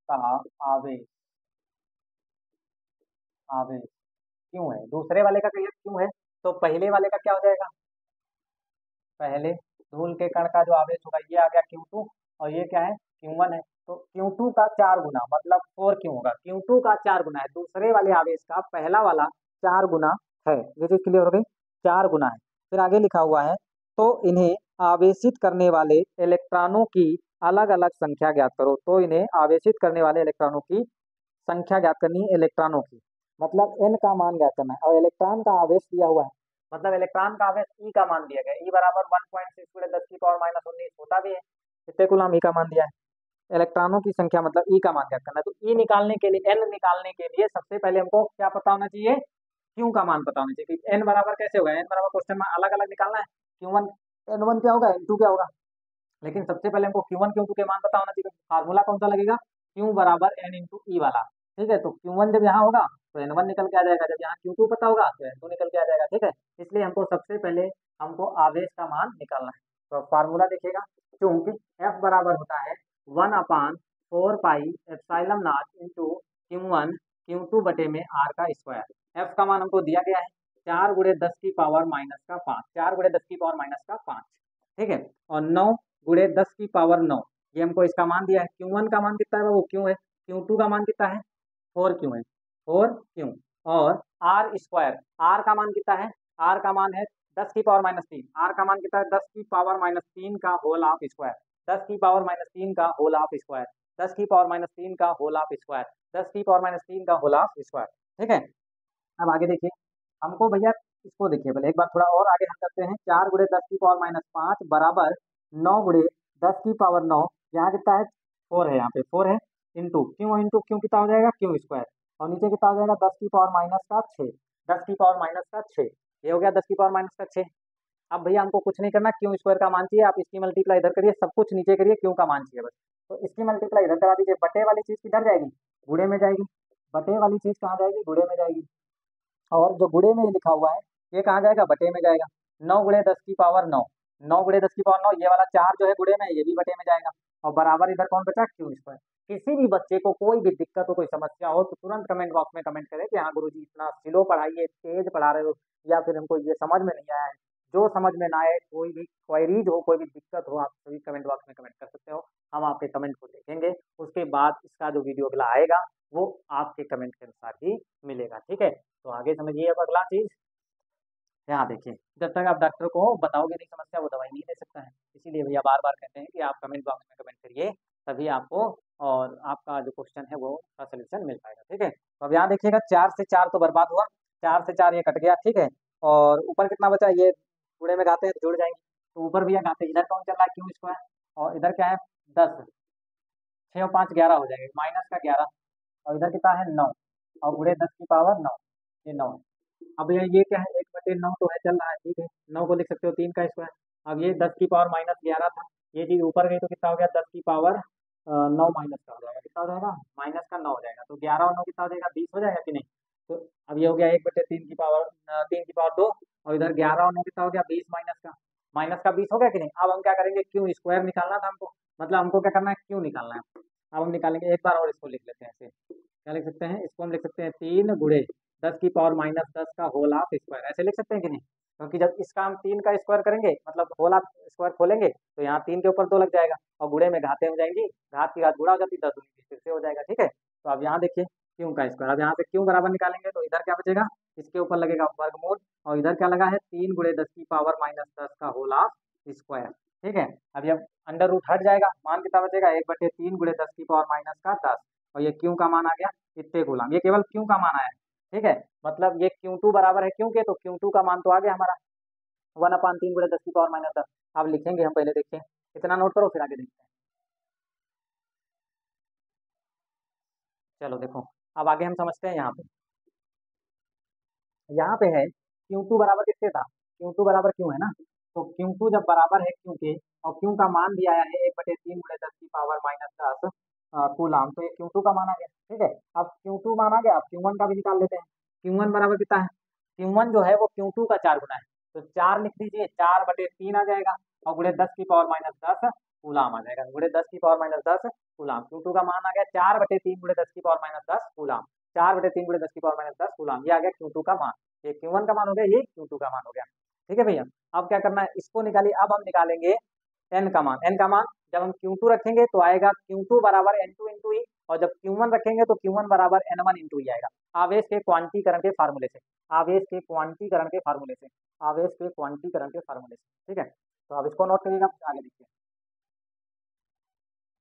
का आवेश, आवेश क्यों है दूसरे वाले का, कहिए क्यों है? तो पहले वाले का क्या हो जाएगा, पहले धूल के कण का जो आवेश होगा ये आ गया Q2 और ये क्या है Q1 है। तो Q2 का 4 गुना मतलब 4 क्यों होगा, Q2 का 4 गुना है दूसरे वाले आवेश का पहला वाला 4 गुना है। ये चीज क्लियर हो गई, 4 गुना है। फिर आगे लिखा हुआ है तो इन्हें आवेशित करने वाले इलेक्ट्रॉनों की अलग अलग संख्या ज्ञात करो। तो इन्हें आवेशित करने वाले इलेक्ट्रॉनों की संख्या ज्ञात करनी है, इलेक्ट्रॉनों की मतलब n का मान ज्ञात करना है। और इलेक्ट्रॉन का आवेश दिया हुआ है, मतलब इलेक्ट्रॉन का आवेश ई का मान दिया गया, ई बराबर 1.6 गुणे 10 की पावर माइनस 19 होता भी है। कितने कूलम ई का मान दिया है, इलेक्ट्रॉनों की संख्या मतलब ई का मान ज्ञात करना है। तो ई निकालने के लिए, एन निकालने के लिए सबसे पहले हमको क्या पता होना चाहिए, क्यू का मान पता होना चाहिए। एन बराबर कैसे होगा, एन बराबर क्वेश्चन में अलग अलग निकालना है। Q1 N1 क्या होगा, N2 क्या होगा, लेकिन सबसे पहले हमको Q1 Q2 के मान पता होना चाहिए। फार्मूला कौन सा लगेगा, Q बराबर N इंटू ई वाला। ठीक है, तो Q1 जब यहाँ होगा तो N1 निकल के आ जाएगा, जब यहाँ Q2 पता होगा तो N2 निकल के आ जाएगा। ठीक है, इसलिए हमको सबसे पहले हमको आवेश का मान निकालना है। तो फार्मूला देखिएगा, चूंकि F बराबर होता है 1/4 pi epsilon not into Q1 Q2 बटे में R का स्क्वायर। F का मान हमको दिया गया है 4 गुणे 10 की पावर माइनस का 5, 4 गुणे 10 की पावर माइनस का 5। ठीक है, और 9 गुणे 10 की पावर 9, ये हमको इसका मान दिया है। Q1 का मान कितना है वो क्यों है, Q2 का मान कितना है 4 क्यों है, 4 क्यों। और आर स्क्वायर, आर का मान कितना है, आर का मान है 10 की पावर माइनस 3, आर का मान कितना है 10 की पावर माइनस 3 का होल ऑफ स्क्वायर, 10 की पावर माइनस 3 का होल ऑफ स्क्वायर, 10 की पावर माइनस 3 का होल ऑफ स्क्वायर, 10 की पावर माइनस 3 का होल ऑफ स्क्वायर। ठीक है, अब आगे देखिए, हमको भैया इसको देखिए पहले एक बार थोड़ा और आगे हम करते हैं। 4 गुणे 10 की पावर माइनस 5 बराबर 9 गुणे 10 की पावर 9, यहाँ कितना है 4 है, यहाँ पे 4 है, इंटू क्यों कितना हो जाएगा क्यू स्क्वायर, और नीचे कितना हो जाएगा 10 की पावर माइनस का 6, 10 की पावर माइनस का 6, ये हो गया 10 की पावर माइनस का 6। अब भैया हमको कुछ नहीं करना, क्यू स्क्वायर का मान चाहिए, आप इसकी मल्टीप्लाई इधर करिए, सब कुछ नीचे करिए, क्यू का मान चाहिए बस। तो इसकी मल्टीप्लाई इधर करा दीजिए, बटे वाली चीज किधर जाएगी, गुणे में जाएगी, बटे वाली चीज कहाँ जाएगी, गुणे में जाएगी। और जो गुणे में लिखा हुआ है ये कहाँ जाएगा, बटे में जाएगा। 9 गुणे 10 की पावर 9, 9 गुणे 10 की पावर 9, ये वाला 4 जो है गुणे में, ये भी बटे में जाएगा। और बराबर इधर कौन बचा, क्यू स्क्वायर। किसी भी बच्चे को कोई भी दिक्कत हो, कोई समस्या हो तो तुरंत कमेंट बॉक्स में कमेंट करें कि हाँ गुरुजी इतना स्लो पढ़ाइए, तेज पढ़ा रहे हो, या फिर हमको ये समझ में नहीं आया है। जो समझ में ना आए, कोई भी क्वेरीज हो, कोई भी दिक्कत हो, आप सभी कमेंट बॉक्स में कमेंट कर सकते हो, हम आपके कमेंट को देखेंगे। उसके बाद इसका जो वीडियो अगला आएगा वो आपके कमेंट के अनुसार ही मिलेगा। ठीक है, तो आगे समझिए। अब अगला चीज यहाँ देखिए, जब तक आप डॉक्टर को बताओगे नहीं समस्या, वो दवाई नहीं दे सकता है। इसीलिए भैया बार बार कहते हैं कि आप कमेंट बॉक्स में कमेंट करिए, तभी आपको और आपका जो क्वेश्चन है वो का सोल्यूशन मिल पाएगा। ठीक है, तो अब यहाँ देखिएगा 4 से 4 तो बर्बाद हुआ, 4 से 4 ये कट गया। ठीक है, और ऊपर कितना बचा, ये गुणे में गाते हैं तो जुड़ जाएंगे, तो ऊपर भैया गाते, इधर कौन चल रहा है क्यू स्क्वायर, और इधर क्या है 10, 6 और 5 11 हो जाएगा, माइनस का 11, और इधर कितना है 9, और गुणे 10 की पावर 9, ये 9 है। अब ये क्या है 1/9 तो है, चल रहा है, ठीक है, 9 को लिख सकते हो 3 का स्क्वायर। अब ये 10 की पावर माइनस 11 था, ये चीज ऊपर गई तो कितना हो गया 10 की पावर 9 माइनस का हो जाएगा, कितना हो जाएगा माइनस का 9 हो जाएगा, तो 11 और 9 कितना हो जाएगा 20 हो जाएगा कि नहीं। तो अब ये हो गया 1/3 की पावर 3 की पावर 2, और इधर 11 और 9 कितना हो गया 20 माइनस का 20 हो गया कि नहीं। अब हम क्या करेंगे, क्यू स्क्वायर निकालना था हमको, मतलब हमको क्या करना है, क्यू निकालना है। अब हम निकालेंगे, एक बार और इसको लिख लेते हैं ऐसे, क्या लिख सकते हैं इसको, हम लिख सकते हैं 3 गुणे 10 की पावर माइनस 10 का होल ऑफ स्क्वायर, ऐसे लिख सकते हैं कि नहीं। क्योंकि जब इसका हम 3 का स्क्वायर करेंगे, मतलब होल ऑफ स्क्वायर खोलेंगे, तो यहाँ 3 के ऊपर 2 लग जाएगा, और गुणे में घाते हो जाएंगी, घात की घात गुणा हो जाती है, 10 दूनी फिर से हो जाएगा। ठीक है, तो अब यहाँ देखिए क्यों का स्क्वायर, अब यहाँ से क्यों बराबर निकालेंगे तो इधर क्या बचेगा, इसके ऊपर लगेगा वर्गमूल, और इधर क्या लगा है 3 गुणे 10 की पावर माइनस 10 का होल ऑफ स्क्वायर। ठीक है। अब ये अंडर रूट हट जाएगा, मान कितना बचेगा, 1/3 गुणे 10⁻⁻10, और ये क्यू का मान आ गया इतने कूलम, ये केवल क्यू का मान आया है। ठीक है, मतलब ये Q2 बराबर है क्यू के, तो Q2 का मान तो आ गया हमारा 1/3 गुणे 10⁻10। अब लिखेंगे हम, पहले देखते हैं, इतना नोट करो फिर आगे देखते हैं। चलो देखो, अब आगे हम समझते हैं। यहाँ पे है Q2 बराबर किससे था, Q2 बराबर क्यू है ना, तो Q2 जब बराबर है क्यू के, और क्यू का मान दिया है 1/3 गुणे 10⁻10 कूलाम, तो ये Q2 का मान आ गया। ठीक है, अब Q2 मान आ गया, अब Q1 का भी निकाल लेते हैं। Q1 बराबर कितना है, Q1 जो है वो Q2 का 4 गुना है, तो 4 लिख दीजिए, 4/3 आ जाएगा, और गुणे 10⁻10 कूलाम आ जाएगा, गुणे 10⁻10 कूलाम। Q2 का मान आ गया 4/3 गुणे 10⁻10 कूलाम, 4/3 गुणे 10⁻10 कूलाम, ये आ गया Q2 का मान। ये Q1 का मान हो गया, ये Q2 का मान हो गया। ठीक है भैया, अब क्या करना है, इसको निकालिए। अब हम निकालेंगे एन का मान। एन का मान जब हम Q2 रखेंगे तो आएगा Q2 बराबर N2 इंटू ई, और जब Q1 रखेंगे तो Q1 बराबर N1 इंटू ई आएगा, आवेश के क्वांटीकरण के फार्मूले से, आवेश के क्वांटीकरण के फार्मूले से, आवेश के क्वांटीकरण के फार्मूले से। ठीक है, तो अब इसको नोट करिएगा, आगे देखिए।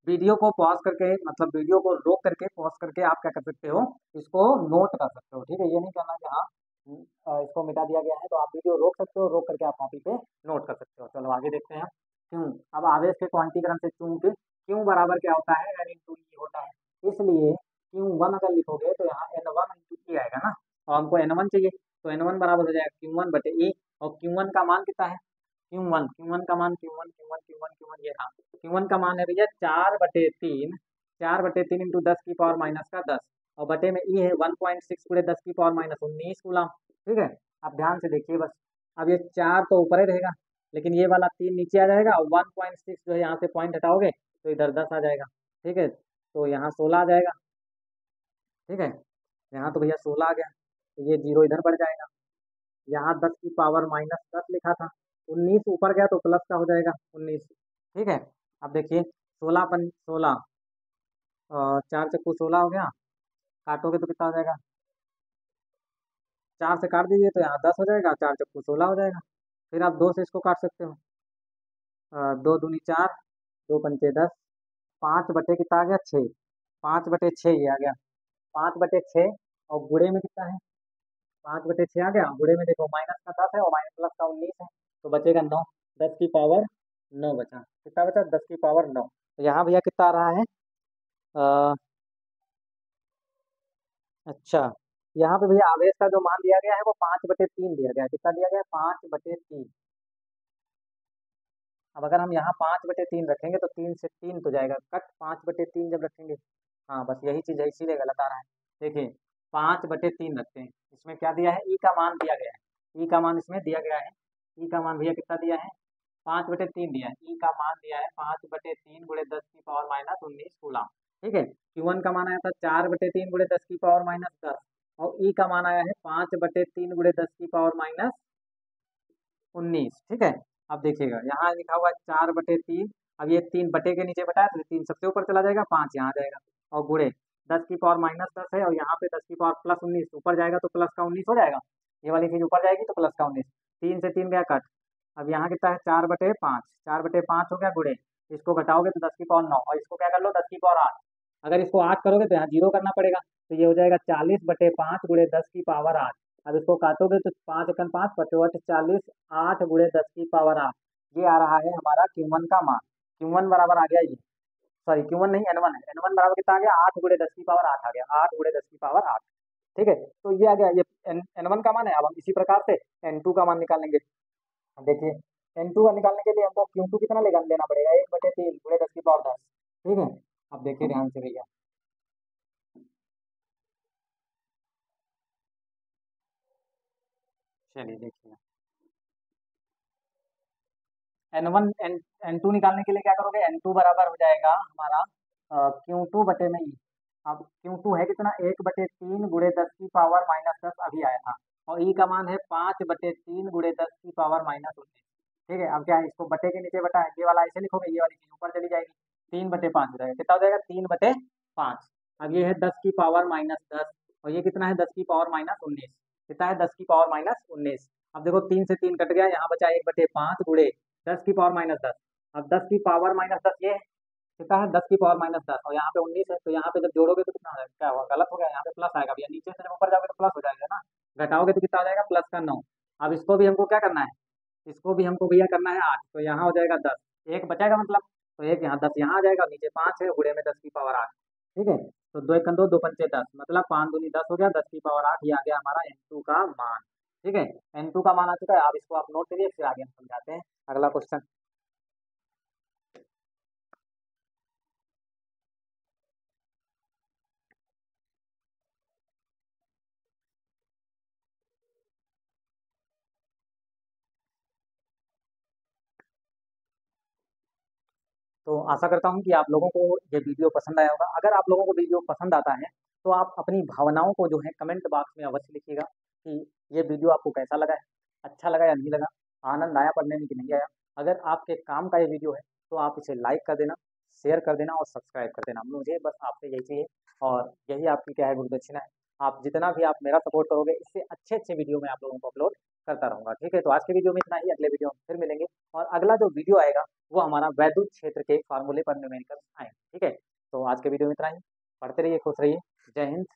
वीडियो को पॉज करके, मतलब वीडियो को रोक करके पॉज करके आप क्या कर सकते हो, इसको नोट कर सकते हो। ठीक है, ये नहीं करना कि हाँ इसको मिटा दिया गया है, तो आप वीडियो रोक सकते हो, रोक करके आप कॉपी पे नोट कर सकते हो। चलो आगे देखते हैं। क्यों, अब आवेश के क्वांटीकरण से चूंकि क्यों बराबर क्या होता है, एन इंटू ई होता है, इसलिए Q1 अगर लिखोगे तो यहाँ N1 इंटू ई आएगा ना, और हमको N1 चाहिए, तो N1 बराबर हो जाएगा Q1/E, और Q1 का मान कितना है, Q1 का मान Q1 ये रहा। Q1 का मान है भैया 4/3, 4/3 इंटू 10⁻10, और बटे में ई है 1.6 गुणे 10⁻19 कूलम। ठीक है, अब ध्यान से देखिए बस, अब ये 4 तो ऊपर ही रहेगा, लेकिन ये वाला 3 नीचे आ जाएगा, और 1.6 जो है यहाँ से पॉइंट हटाओगे तो इधर 10 आ जाएगा। ठीक है, तो यहाँ 16 आ जाएगा। ठीक है, यहाँ तो भैया 16 आ गया, तो ये जीरो इधर बढ़ जाएगा, यहाँ 10⁻−10 लिखा था, 19 ऊपर गया तो प्लस का हो जाएगा 19। ठीक है, अब देखिए 16 और 4 × 16 हो गया, काटोगे तो कितना हो जाएगा, 4 से काट दीजिए तो यहाँ 10 हो जाएगा, 4 × 16 हो जाएगा। फिर आप 2 से इसको काट सकते हो, 2 दूनी 4, 2 पंचे 10, 5 बटे कितना आ गया 6, 5/6 ये आ गया, 5/6, और गुणे में कितना है, 5/6 आ गया, गुणे में देखो माइनस का 10 है और माइनस प्लस का 19 है, तो बचेगा 9, 10⁻9 बचा, कितना बचा 10⁻9। तो यहाँ भैया कितना आ रहा है, अ, अच्छा, यहाँ पे भैया आवेश का जो मान दिया गया है वो 5/3 दिया गया है, कितना दिया गया है 5/3। अब अगर हम यहाँ 5/3 रखेंगे तो 3 से 3 तो जाएगा कट, 5/3 जब रखेंगे, हाँ बस यही चीज़ है, इसीलिए गलत आ रहा है। देखिए 5/3 रखते हैं, इसमें क्या दिया है, ई का मान दिया गया है, ई का मान इसमें दिया गया है, ई का मान भैया कितना दिया है, 5/3 दिया है, ई का मान दिया है 5/3 गुणे 10⁻19 कूलम। ठीक है, Q1 का मान आया था 4/3 गुणे 10⁻10, और ई का मान आया है 5/3 गुणे 10⁻19। ठीक है, अब देखिएगा यहाँ लिखा हुआ है 4/3, अब ये 3 बटे के नीचे बटा है तो 3 सबसे ऊपर चला जाएगा, 5 यहाँ आ जाएगा, और गुणे 10⁻−10 है, और यहाँ पे 10⁻+19 ऊपर जाएगा तो प्लस का 19 हो जाएगा, ये वाली चीज़ ऊपर जाएगी तो प्लस का 19, 3 से 3 गया कट। अब यहाँ कितना है 4/5, 4/5 हो गया, गुणे इसको घटाओगे तो 10⁻9, और इसको क्या कर लो 10⁻8, अगर इसको 8 करोगे तो यहाँ 0 करना पड़ेगा, तो ये हो जाएगा 40/5 गुणे 10⁻8। अब इसको काटोगे तो 5×5 5 40, 8 गुणे 10⁻8, ये आ रहा है हमारा Q1 का मान। Q1 बराबर आ गया ये, सॉरी Q1 नहीं N1 है, N1 बराबर कितना आ गया 8 गुणे 10⁻8 आ गया, 8 गुणे 10⁻8। ठीक है, तो ये आ गया, ये N1 का मान है। अब हम इसी प्रकार से N2 का मान निकाल लेंगे। अब देखिए N2 का निकालने के लिए हमको Q2 कितना लेना पड़ेगा, 1/3 गुणे 10⁻10। ठीक है, अब देखिए ध्यान से भैया, चलिए देखिए N1 N2 निकालने के लिए क्या करोगे, N2 बराबर हो जाएगा हमारा Q2 बटे में ई। अब Q2 है कितना, 1/3 गुणे 10⁻−10 अभी आया था, और ई का मान है 5/3 गुणे 10⁻−19। ठीक है, अब क्या है, इसको बटे के नीचे बटा है, ये वाला ऐसे लिखोगे, ये वाली चीज ऊपर चली जाएगी, 3/5 हो जाएगा, कितना हो जाएगा 3/5। अब ये है 10⁻−10, और ये कितना है 10⁻−19, कितना है 10⁻−19। अब देखो 3 से 3 कट गया, यहाँ बचा 1/5 गुणे 10⁻−10, अब 10 की पावर माइनस 10 ये कितना है, 10 की पावर माइनस 10, और यहाँ पे 19 है, तो यहाँ पे जब जोड़ोगे तो कितना हो जाएगा, क्या हुआ, गलत हो गया, यहाँ पे प्लस आएगा भैया, नीचे से जब ऊपर जाओगे तो प्लस हो जाएगा ना, घटाओगे तो कितना आ जाएगा, प्लस का 9। अब इसको भी हमको क्या करना है, इसको भी हमको भैया करना है 8, तो यहाँ हो जाएगा 10, एक बचाएगा मतलब, तो एक यहाँ 10 यहाँ आ जाएगा, नीचे 5 है, गुड़े में 10 की पावर 8। ठीक है, तो दो एक दो, दो पंचे 10, मतलब 5 दूनी 10 हो गया, 10 की पावर 8, ये आ गया हमारा N2 का मान। ठीक है, N2 का मान आ चुका है, आप इसको आप नोट करिए, फिर आगे हम समझाते हैं अगला क्वेश्चन। तो आशा करता हूँ कि आप लोगों को ये वीडियो पसंद आया होगा। अगर आप लोगों को वीडियो पसंद आता है तो आप अपनी भावनाओं को जो है कमेंट बॉक्स में अवश्य लिखिएगा कि ये वीडियो आपको कैसा लगा है, अच्छा लगा या नहीं लगा, आनंद आया पढ़ने में कि नहीं आया। अगर आपके काम का ये वीडियो है तो आप इसे लाइक कर देना, शेयर कर देना और सब्सक्राइब कर देना। मुझे बस आपसे यही चाहिए और यही आपकी क्या है, गुरुदक्षिणा है। आप जितना भी आप मेरा सपोर्ट करोगे, इससे अच्छे अच्छे वीडियो मैं आप लोगों को अपलोड करता रहूँगा। ठीक है, तो आज के वीडियो में इतना ही, अगले वीडियो में फिर मिलेंगे। और अगला जो वीडियो आएगा वो हमारा वैद्युत क्षेत्र के फार्मूले पर न्यूमेरिकल्स आएंगे। ठीक है, तो आज के वीडियो में इतना ही, पढ़ते रहिए, खुश रहिए, जय हिंद।